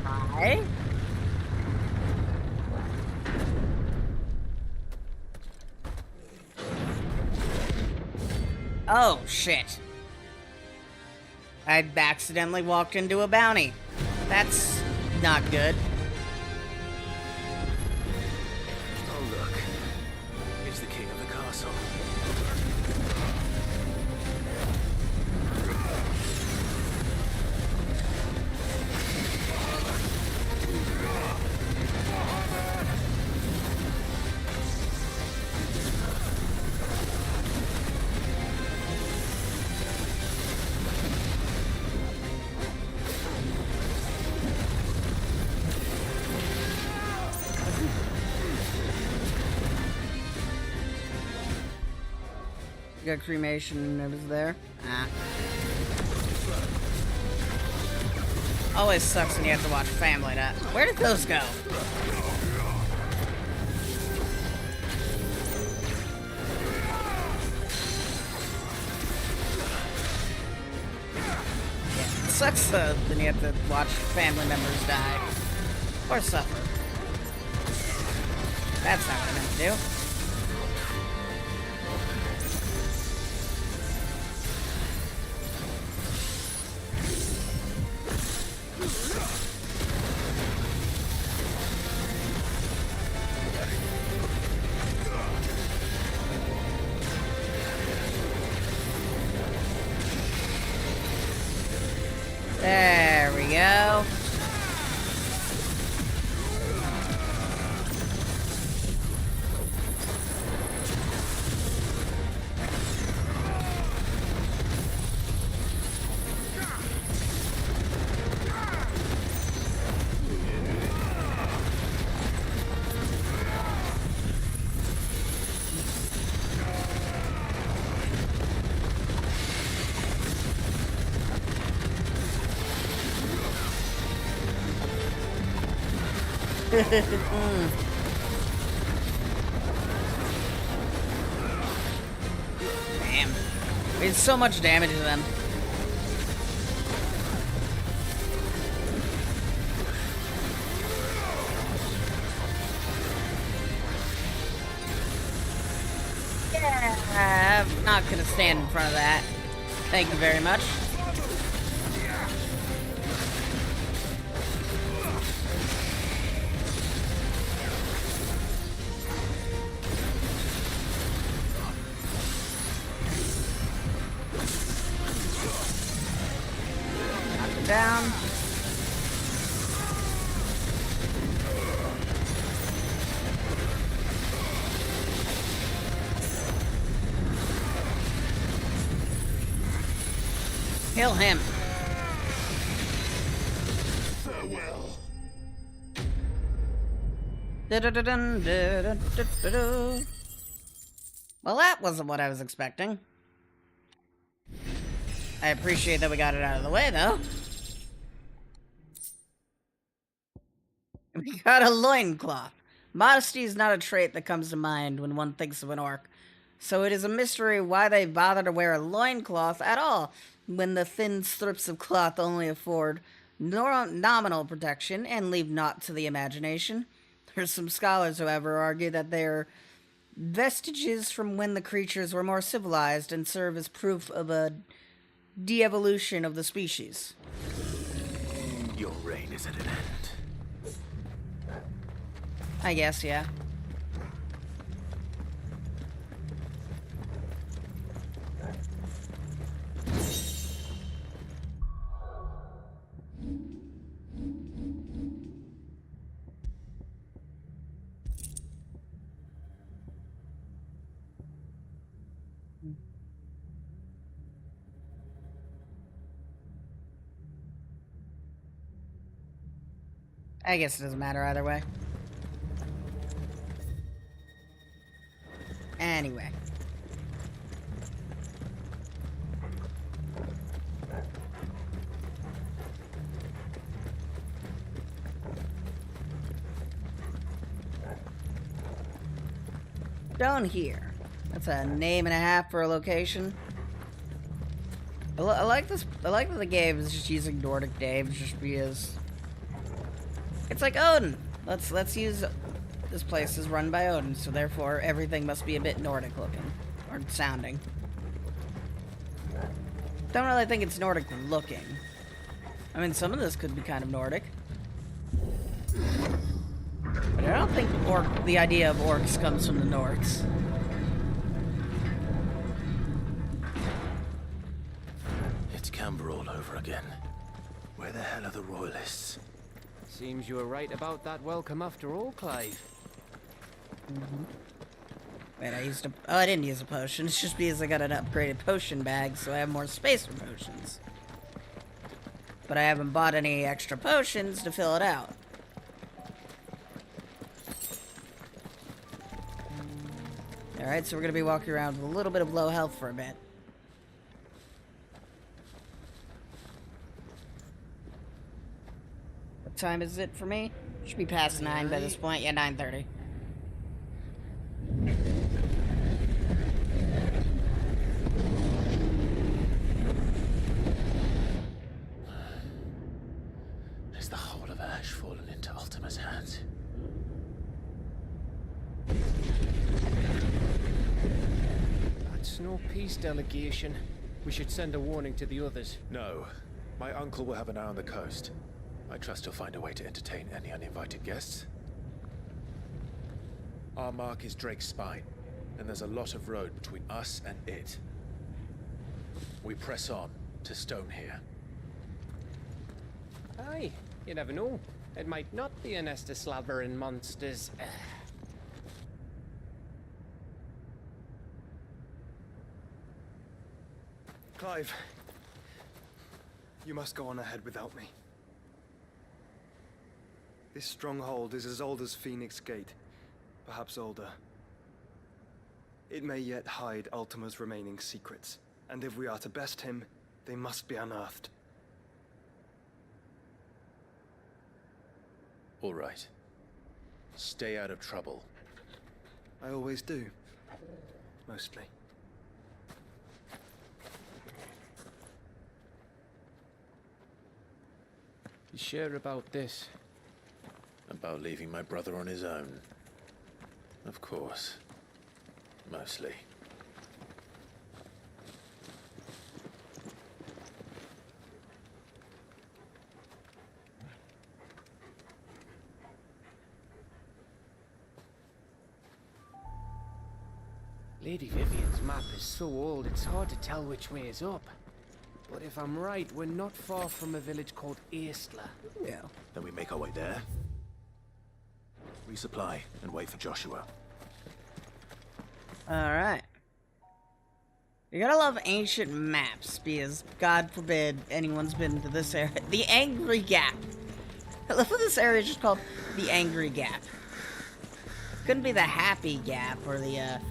Hi? Oh, shit. I accidentally walked into a bounty. That's not good. Oh, look. It's the king of the castle. Got cremation notice there. Ah. Always sucks when you have to watch family that. Where did those go? Yeah, it sucks then you have to watch family members die. Or suffer. That's not what I meant to do. There we go. Damn. We did so much damage to them. Yeah, I'm not gonna stand in front of that. Thank you very much. Down. Kill him. Farewell. Well, that wasn't what I was expecting. I appreciate that we got it out of the way, though. We got a loincloth. Modesty is not a trait that comes to mind when one thinks of an orc, so it is a mystery why they bother to wear a loincloth at all, when the thin strips of cloth only afford nominal protection and leave naught to the imagination. There's some scholars, however, argue that they're vestiges from when the creatures were more civilized and serve as proof of a de-evolution of the species. Your reign is at an end. I guess, yeah. I guess it doesn't matter either way. Anyway. Down here. That's a name and a half for a location. I like this. I like that the game is just using Nordic names just because it's like Odin. Let's use this place is run by Odin, so therefore everything must be a bit Nordic looking or sounding. Don't really think it's Nordic looking. I mean, some of this could be kind of Nordic, but I don't think the idea of orcs comes from the Norks. It's Camber all over again. Where the hell are the royalists? Seems you were right about that welcome after all, Clive. Wait, I didn't use a potion. It's just because I got an upgraded potion bag, so I have more space for potions. But I haven't bought any extra potions to fill it out. Alright, so we're gonna be walking around with a little bit of low health for a bit. What time is it for me? Should be past 9 by this point. Yeah, 9:30. Is the whole of Ash fallen into Ultima's hands? That's no peace delegation. We should send a warning to the others. No. My uncle will have an eye on the coast. I trust he'll find a way to entertain any uninvited guests. Our mark is Drake's Spine, and there's a lot of road between us and it. We press on to Stone here. Aye, you never know. It might not be a nest of slavering monsters. Clive, you must go on ahead without me. This stronghold is as old as Phoenix Gate, perhaps older. It may yet hide Ultima's remaining secrets, and if we are to best him, they must be unearthed. All right. Stay out of trouble. I always do. Mostly. You sure about this? About leaving my brother on his own. Of course. Mostly. Lady Vivian's map is so old it's hard to tell which way is up. But if I'm right, we're not far from a village called Aistla. Yeah. Then we make our way there. Resupply and wait for Joshua. Alright. You gotta love ancient maps, because God forbid anyone's been to this area. The Angry Gap. I love that this area is just called the Angry Gap. Couldn't be the Happy Gap or the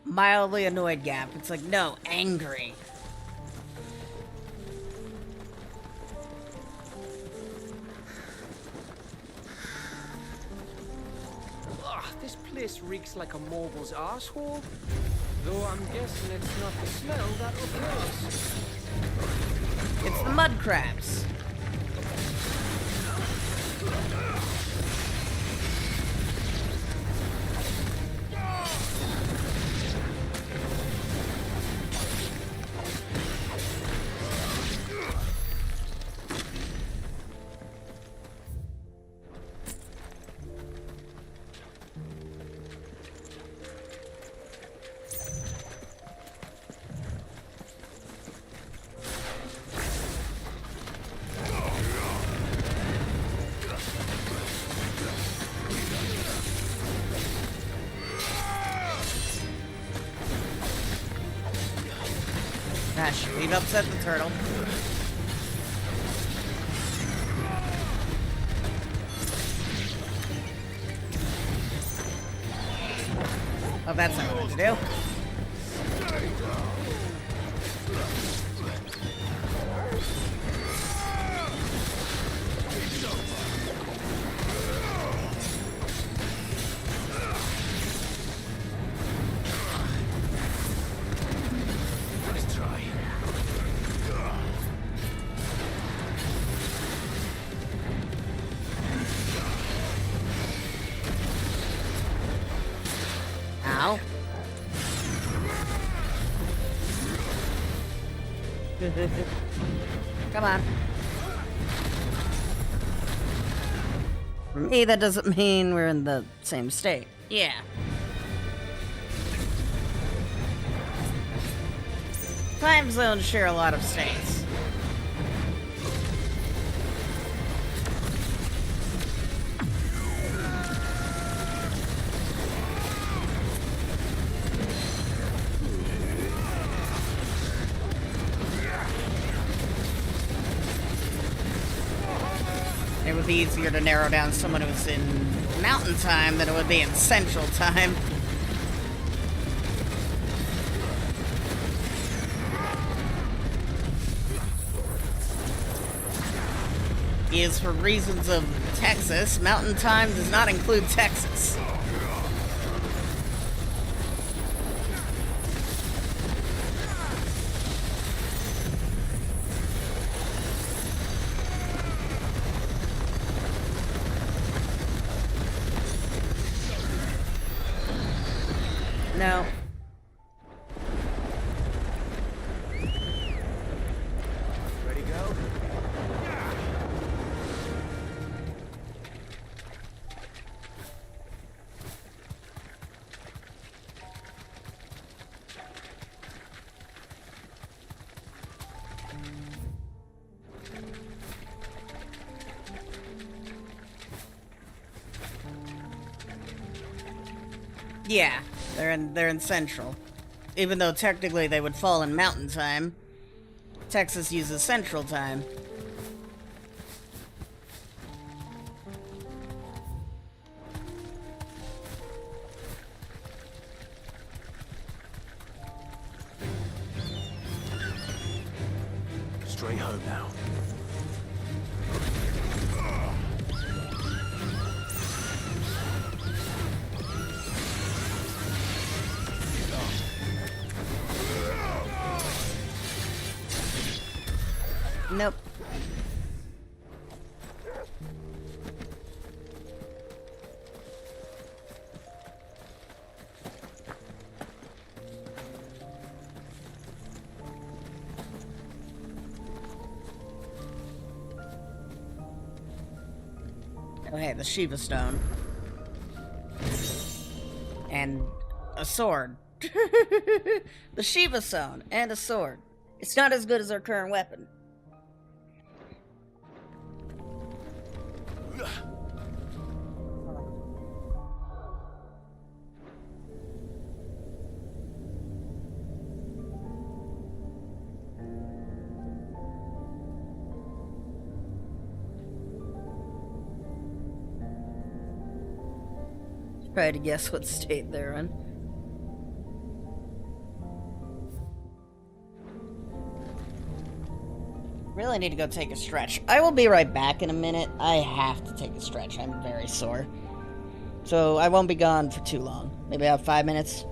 mildly annoyed gap. It's like, no, angry. Ugh, this place reeks like a mobile's arsehole. Though I'm guessing it's not the smell that will kill us. It's the mud crabs. Gosh, we've upset the turtle. Oh, that's not what to do. Let's try. Ow. Come on. For me, that doesn't mean we're in the same state. Yeah. Time zones share a lot of states. It would be easier to narrow down someone who's in mountain time than it would be in central time. Is for reasons of Texas, mountain time does not include Texas. No. Ready to go? Yeah, they're in Central. Even though technically they would fall in Mountain Time, Texas uses Central Time. Straight home now. Nope. Oh hey, the Shiva Stone. And a sword. The Shiva Stone and a sword. It's not as good as our current weapon. Try to guess what state they're in. Really need to go take a stretch. I will be right back in a minute. I have to take a stretch. I'm very sore. So I won't be gone for too long. Maybe about 5 minutes.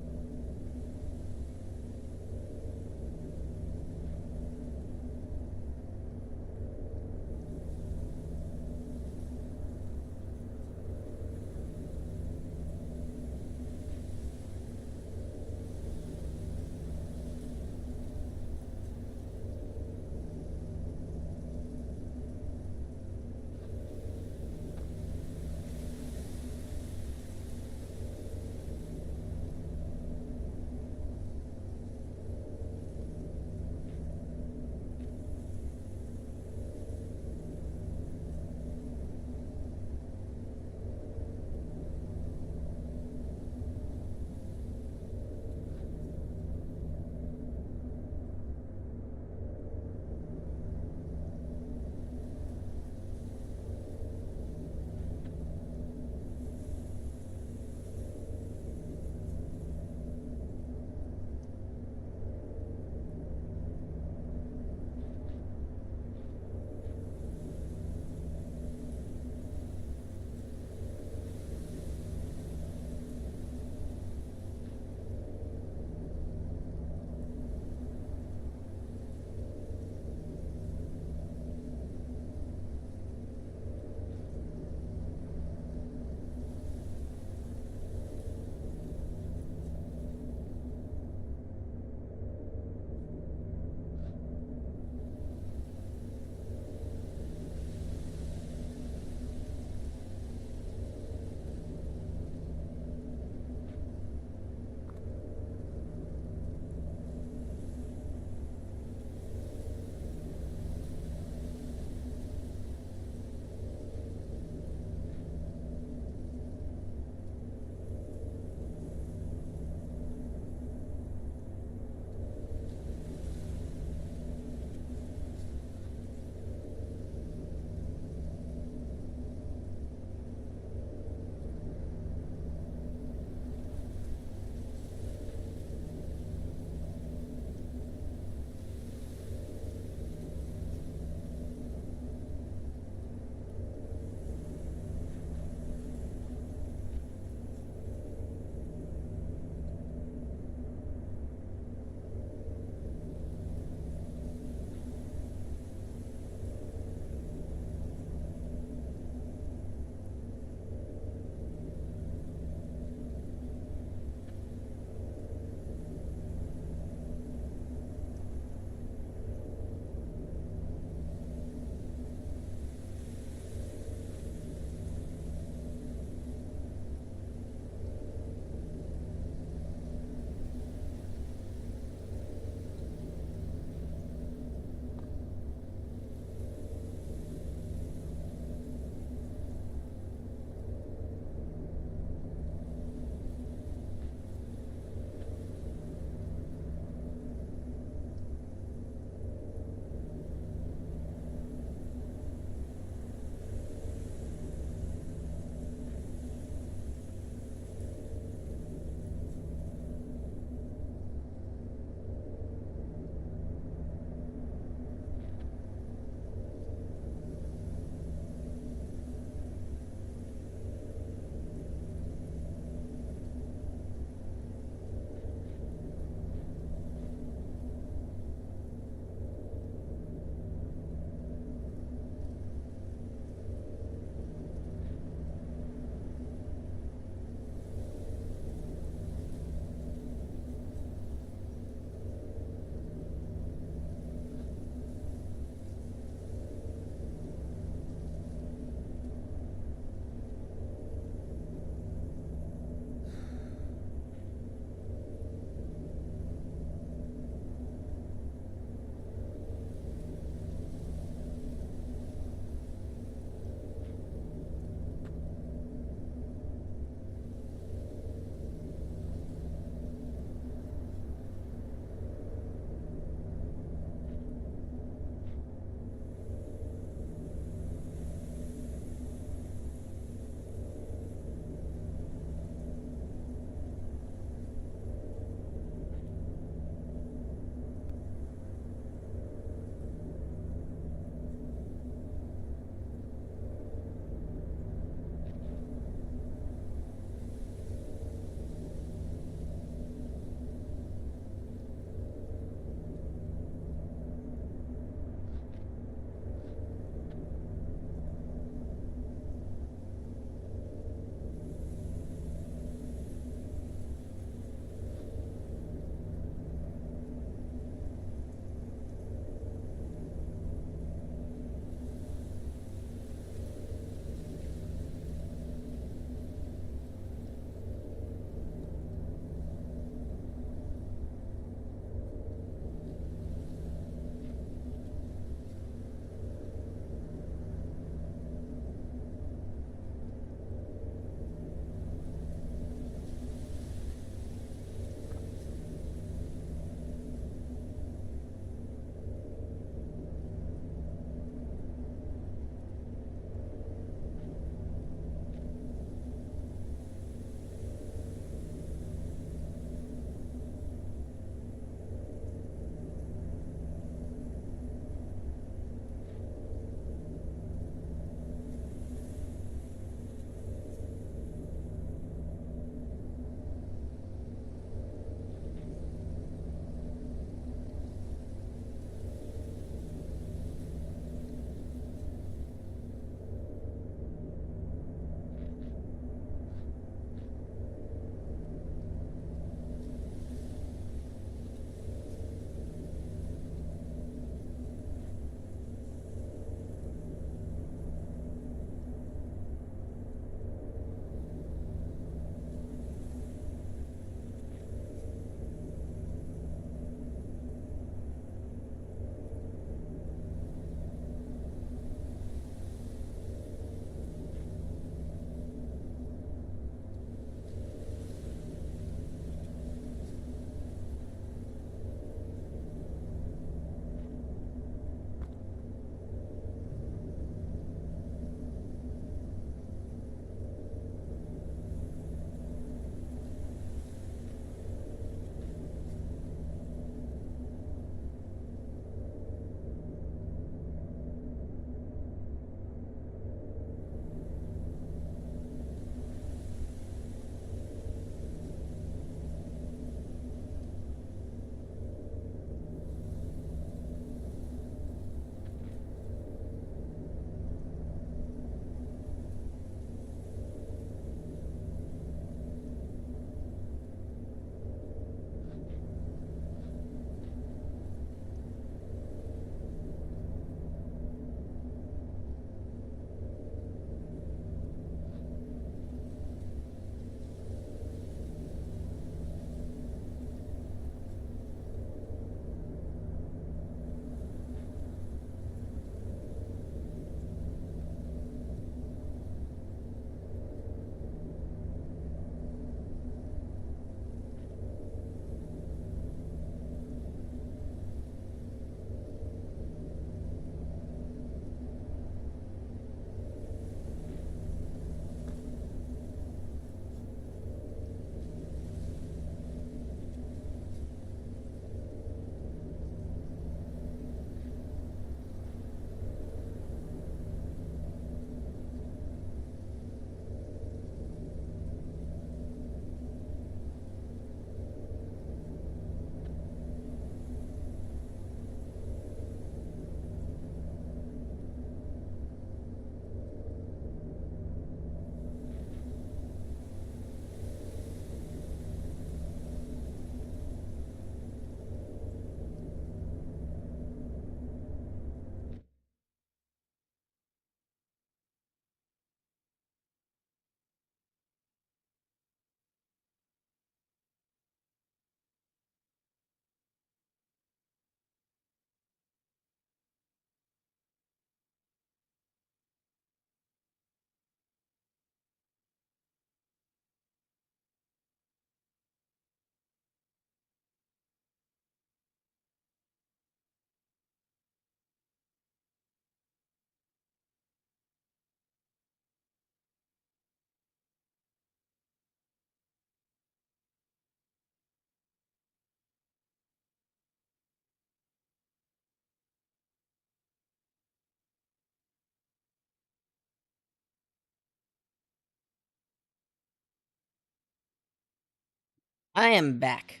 I am back.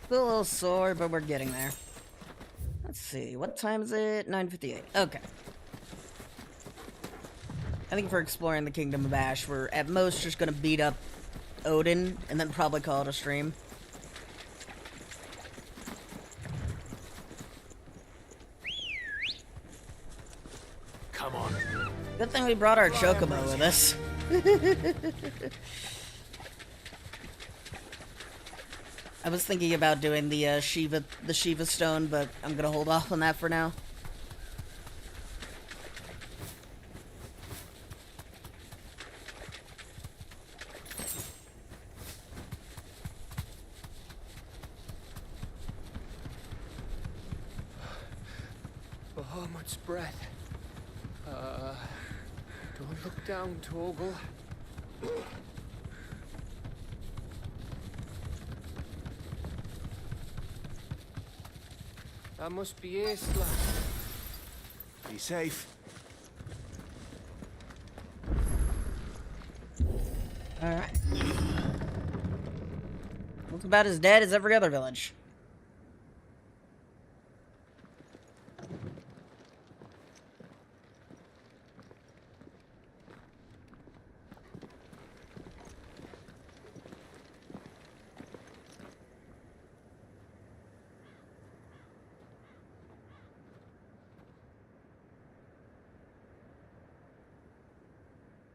Still a little sore, but we're getting there. Let's see, what time is it? 9:58. Okay. I think for exploring the Kingdom of Ash, we're at most just gonna beat up Odin, and then probably call it a stream. Come on. Good thing we brought our Chocobo with us. I was thinking about doing the Shiva stone, but I'm gonna hold off on that for now. Oh, much breath. Don't look down, Torgal. That must be Isla. Be safe. Alright. Looks about as dead as every other village.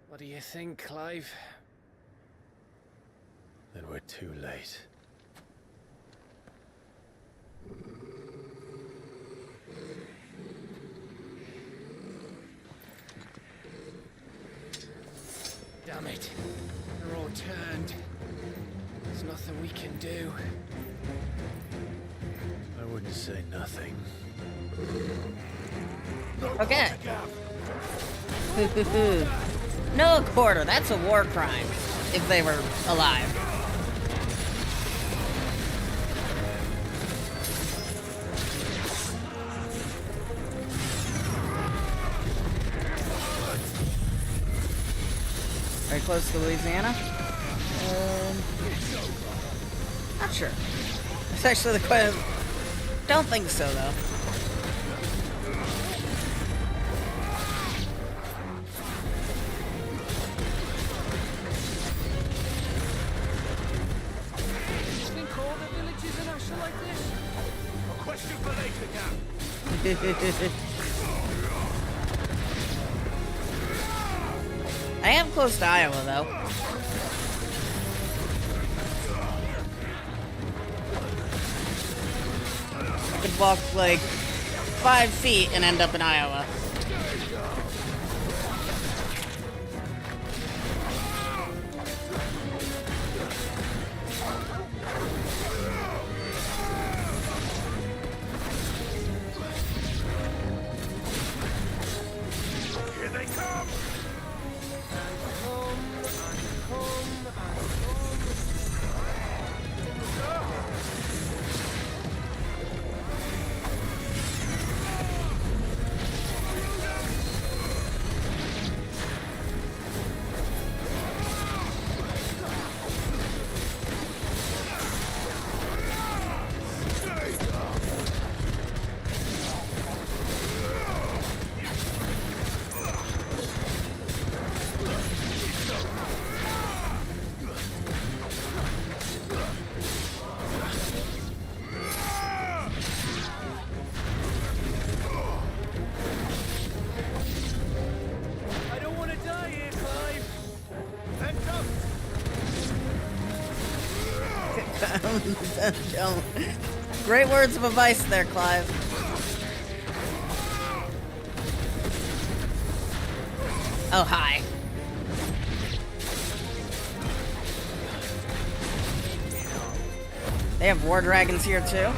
What do you think, Clive? Then we're too late. Damn it. They're all turned. There's nothing we can do. I wouldn't say nothing. Okay. No quarter, that's a war crime. If they were alive. Very close to Louisiana? Not sure. It's actually the question. Don't think so, though. I am close to Iowa, though. I could walk like 5 feet and end up in Iowa. Don't. Great words of advice there, Clive. Oh, hi. They have war dragons here, too.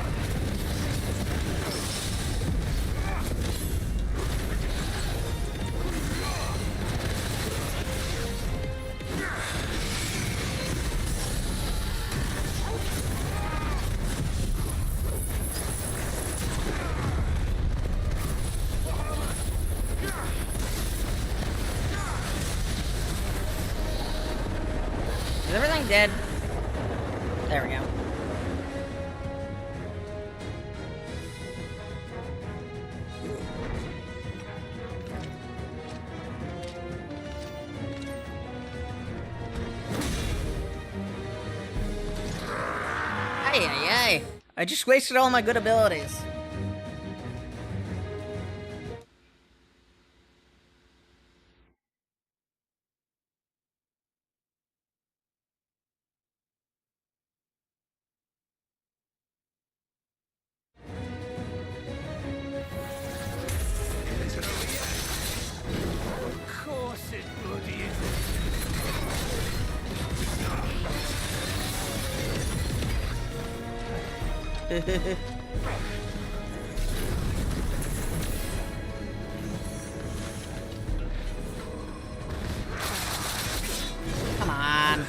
Is everything dead? There we go. Ay, ay, ay. I just wasted all my good abilities. Of course it bloody isn't. Come on.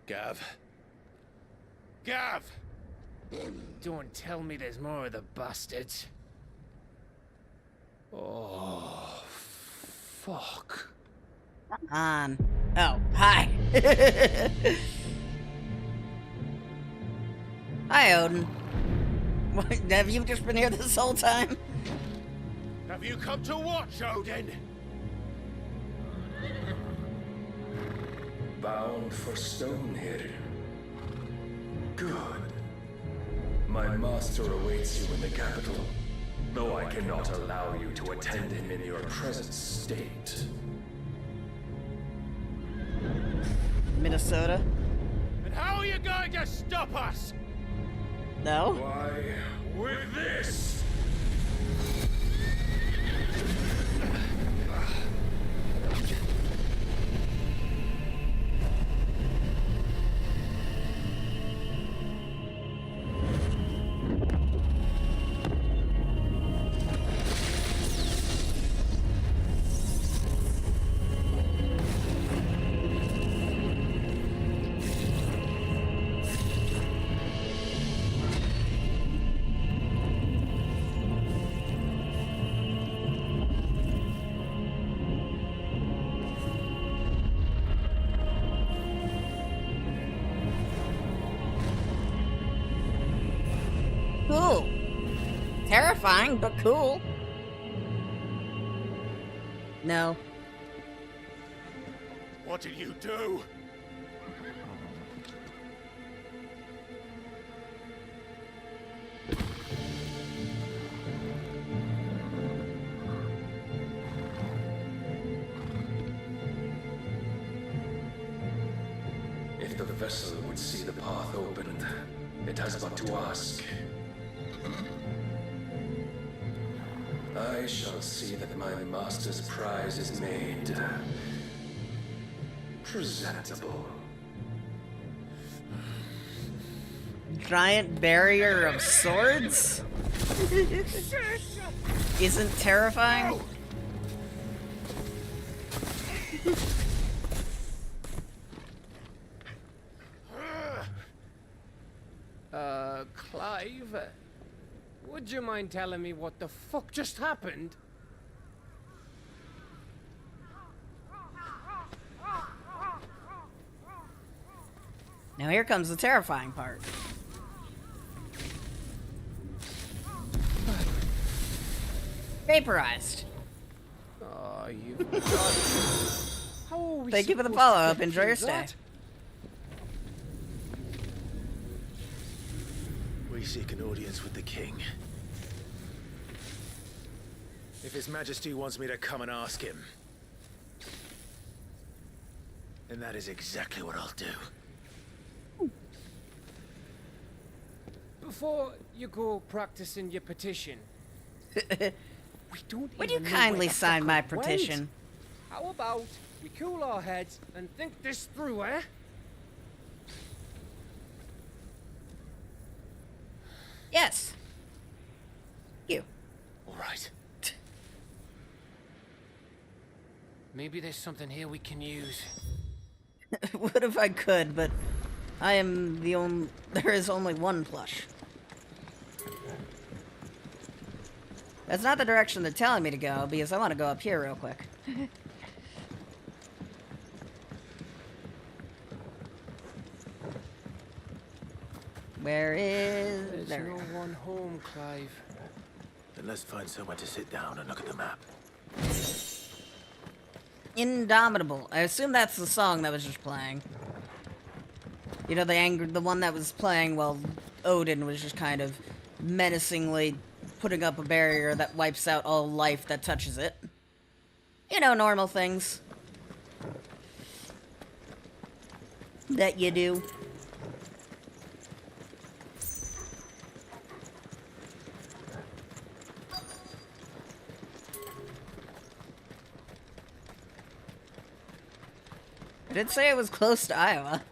Gav. Gav! Don't tell me there's more of the bastards. Oh, fuck. Come on. Oh, hi. Hi, Odin. What, have you just been here this whole time? Have you come to watch, Odin? Bound for Stonehill. Good. My master awaits you in the capital, though I cannot allow you to attend him in your present state. Minnesota? And how are you going to stop us? No? Why, with this! Cool. Terrifying, but cool. No. What did you do? If the vessel would see the path opened, it has but to ask. I shall see that my master's prize is made presentable. Giant barrier of swords? Isn't terrifying? Clive, would you mind telling me what the fuck just happened? Now here comes the terrifying part. Vaporized. Oh, you. How are we Thank you for the supposed to follow-up. get Enjoy your through stay. that? We seek an audience with the king. If His Majesty wants me to come and ask him, then that is exactly what I'll do. Before you go practicing your petition, we don't Would you even know kindly where the sign fuck my it went. petition? How about we cool our heads and think this through, eh? Yes. You. All right. Maybe there's something here we can use. What if I could, but I am the only... There is only one plush. That's not the direction they're telling me to go, because I want to go up here real quick. Where is... There's there. no one home, Clive. Then let's find somewhere to sit down and look at the map. Indomitable. I assume that's the song that was just playing. You know, the one that was playing while Odin was just kind of menacingly putting up a barrier that wipes out all life that touches it. You know, normal things that you do. I did say it was close to Iowa,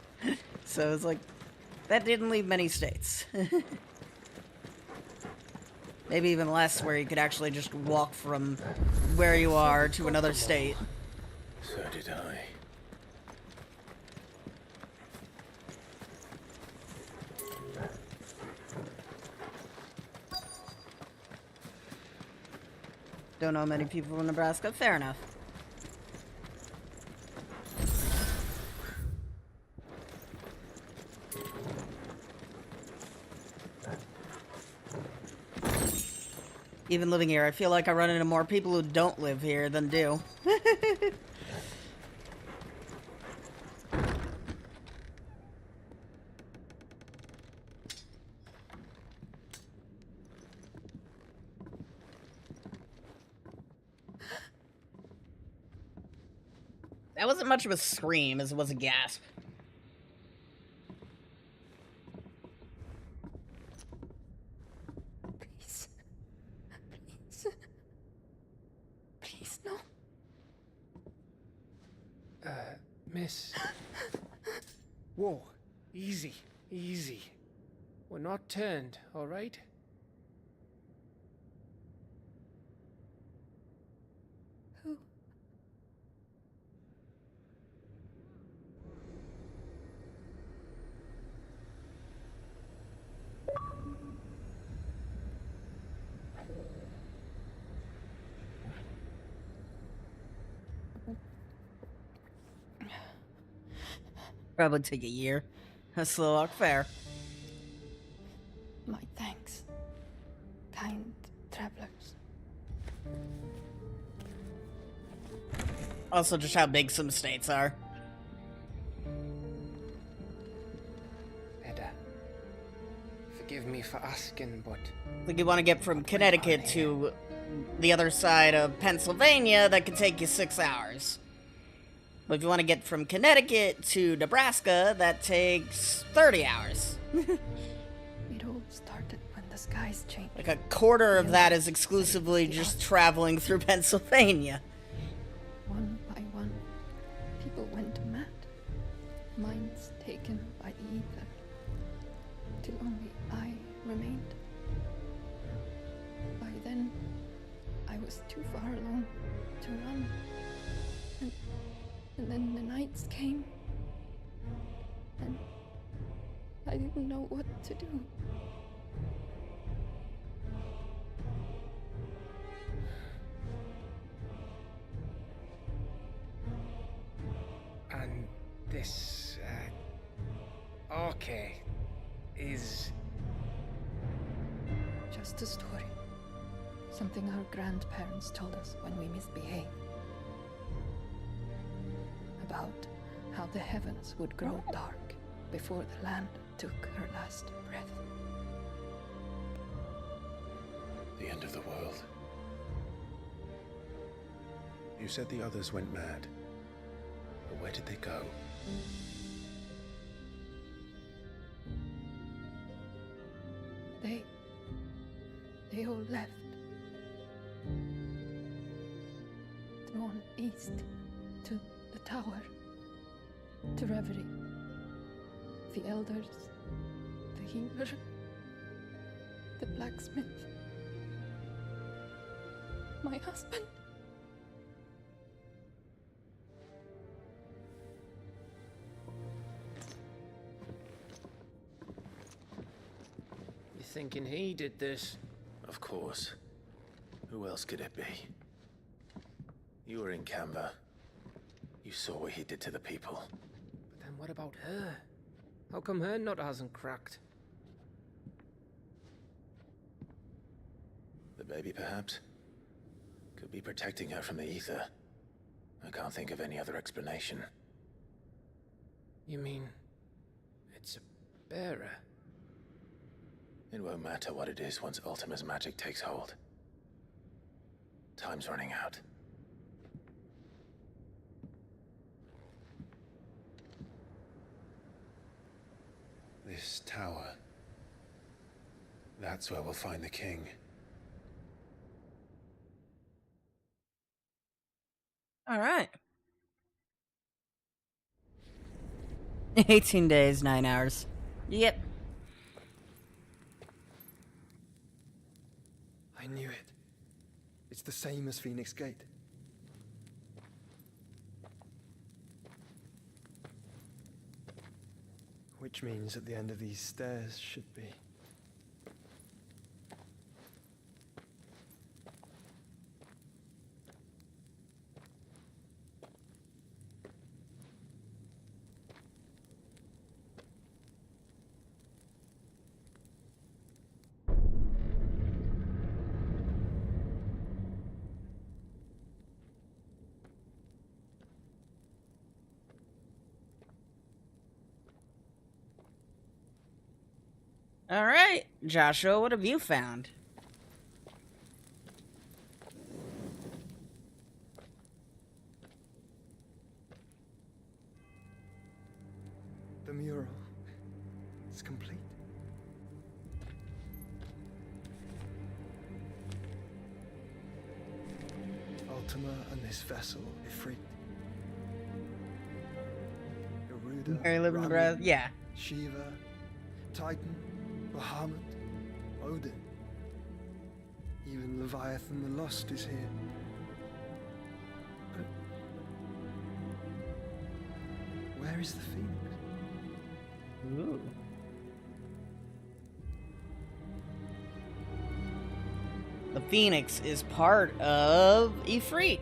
so it's like, that didn't leave many states. Maybe even less, where you could actually just walk from where you are to another state. So did I. Don't know many people in Nebraska. Fair enough. Even living here, I feel like I run into more people who don't live here than do. That wasn't much of a scream as it was a gasp. Please, no. Miss. Whoa. Easy. Easy. We're not turned, all right? Who? Probably take a year. A slow walk, fair. My thanks, kind travelers. Also, just how big some states are. Edda, forgive me for asking, but... Like, you want to get from Connecticut to the other side of Pennsylvania, that could take you 6 hours. But if you want to get from Connecticut to Nebraska, that takes 30 hours. started when the skies changed. Like a quarter of that is exclusively just traveling through Pennsylvania. One by one, people went mad. Minds taken by the ether. Till only I remained. By then, I was too far along to run. And then the nights came. And I didn't know what to do. And this, Arche is... Just a story. Something our grandparents told us when we misbehaved. About how the heavens would grow dark before the land took her last breath. The end of the world. You said the others went mad. But where did they go? They all left. Drawn east to the tower, to Reverie. The elders, the healer, the blacksmith, my husband. You thinking he did this? Of course. Who else could it be? You were in Canberra. You saw what he did to the people. But then what about her? How come her nut hasn't cracked? The baby, perhaps? Could be protecting her from the ether. I can't think of any other explanation. You mean... it's a bearer? It won't matter what it is once Ultima's magic takes hold. Time's running out. This tower. That's where we'll find the king. All right. 18 days, 9 hours. Yep. I knew it. It's the same as Phoenix Gate. Which means at the end of these stairs should be... All right, Joshua, what have you found? The mural is complete. Ultima and this vessel, Ifrit. Garuda, Mary living the Rami, breath. Yeah. Shiva, Titan, Bahamut, Odin. Even Leviathan the Lost is here. But where is the Phoenix? Ooh. The Phoenix is part of Ifrit.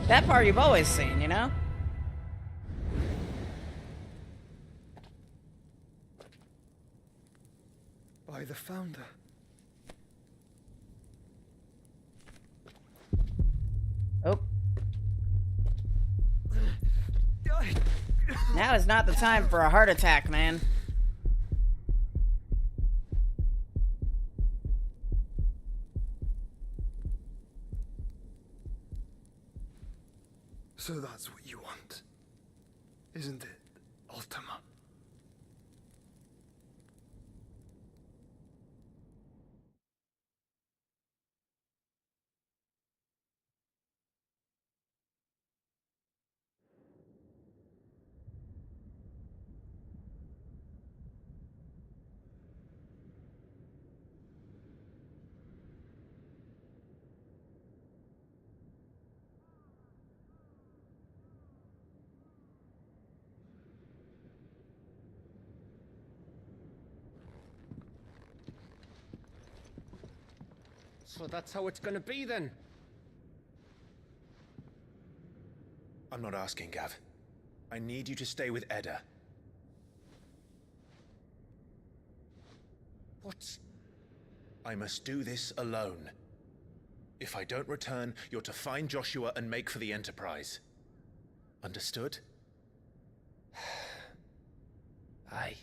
That part you've always seen, you know? By the Founder. Oh. Now is not the time for a heart attack, man. So that's what you want, isn't it, Ultima. So that's how it's gonna be then? I'm not asking, Gav. I need you to stay with Edda. What? I must do this alone. If I don't return, you're to find Joshua and make for the Enterprise. Understood? Aye.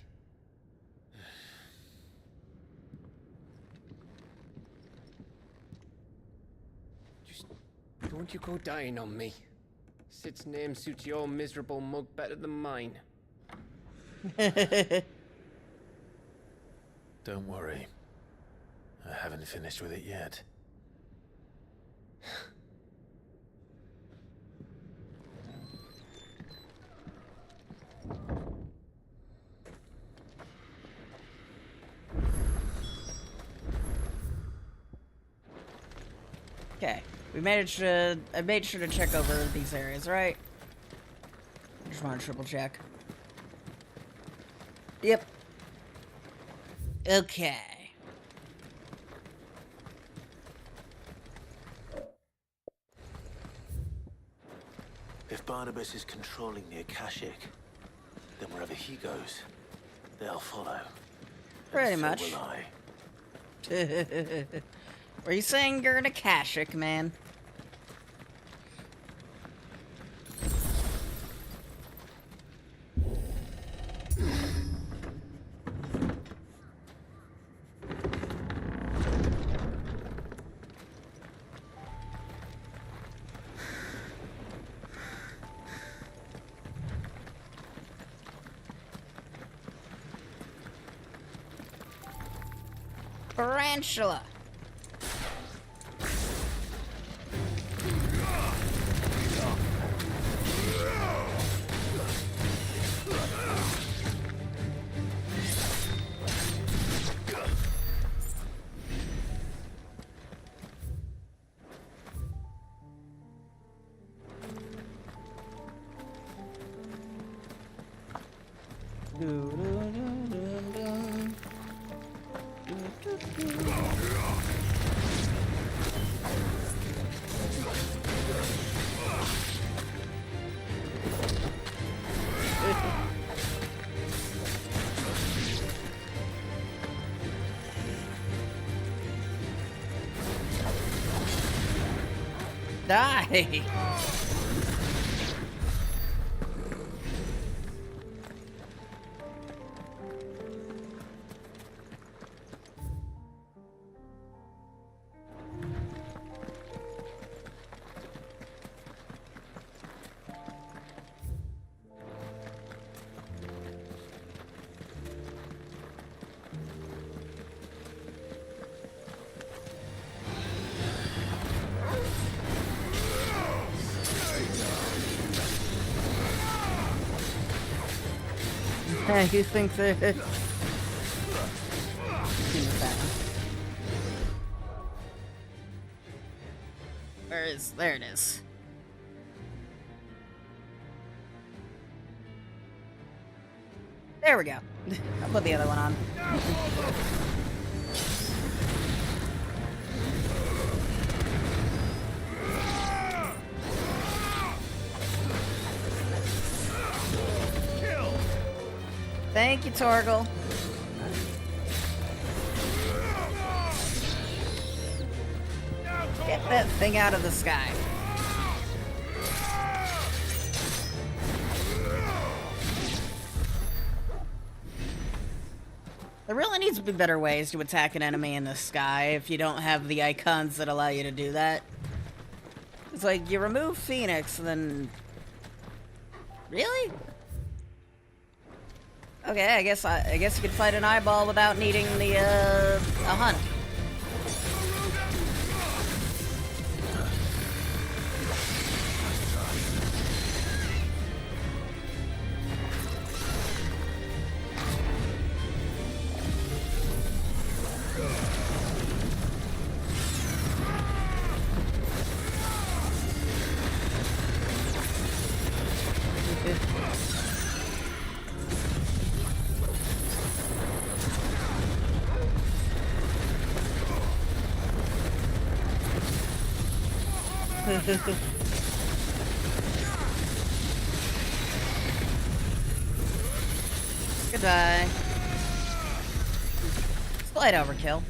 Just don't you go dying on me. Sid's name suits your miserable mug better than mine. Don't worry. I haven't finished with it yet. Okay, I made sure to check over these areas, right? Just want to triple check. Yep. Okay. If Barnabas is controlling the Akashic, then wherever he goes, they'll follow. Pretty And so much. will I. Are you saying you're an Akashic, man? Tarantula. Die! You think that... There it is. There we go. I'll put the other one on. Thank you, Torgal. Get that thing out of the sky. There really needs to be better ways to attack an enemy in the sky if you don't have the icons that allow you to do that. It's like, you remove Phoenix, and then... Really? Okay, I guess you could fight an eyeball without needing the a hunt. Goodbye. Slight overkill.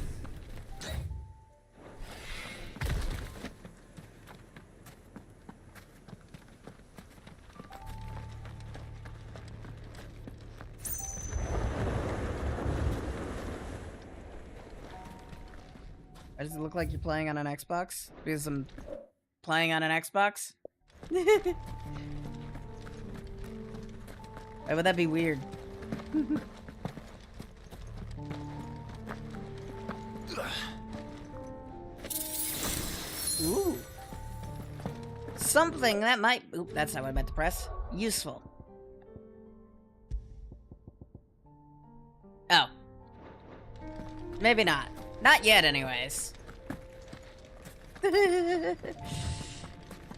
Does it look like you're playing on an Xbox? Because I'm playing on an Xbox? Why would that be weird? Ooh. Something that might... Oop, that's not what I meant to press. Useful. Oh. Maybe not. Not yet, anyways.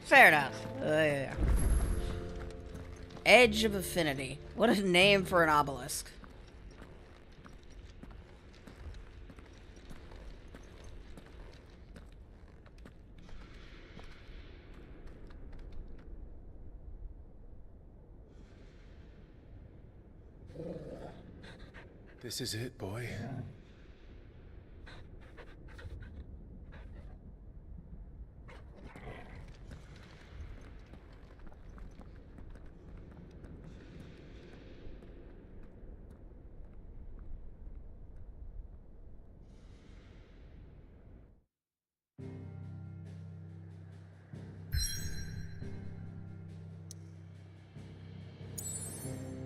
Fair enough. Yeah. Edge of Affinity. What a name for an obelisk. This is it, boy.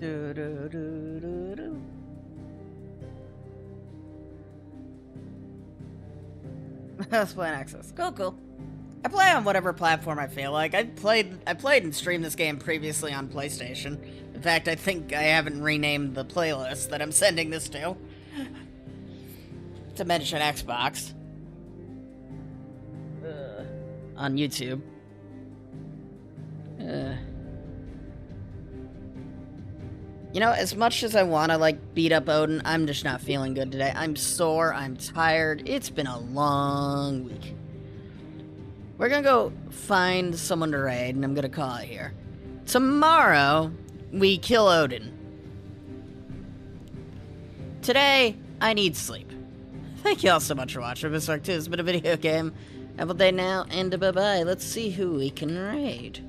Do, do, do, do, do. Let's play on Access. Cool. I play on whatever platform I feel like. I played and streamed this game previously on PlayStation. In fact, I think I haven't renamed the playlist that I'm sending this to mention Xbox. On YouTube. You know, as much as I want to, like, beat up Odin, I'm just not feeling good today. I'm sore, I'm tired, it's been a long week. We're gonna go find someone to raid, and I'm gonna call it here. Tomorrow, we kill Odin. Today, I need sleep. Thank you all so much for watching. Evis Art 2 has been a video game. Have a day now, and bye-bye. Let's see who we can raid.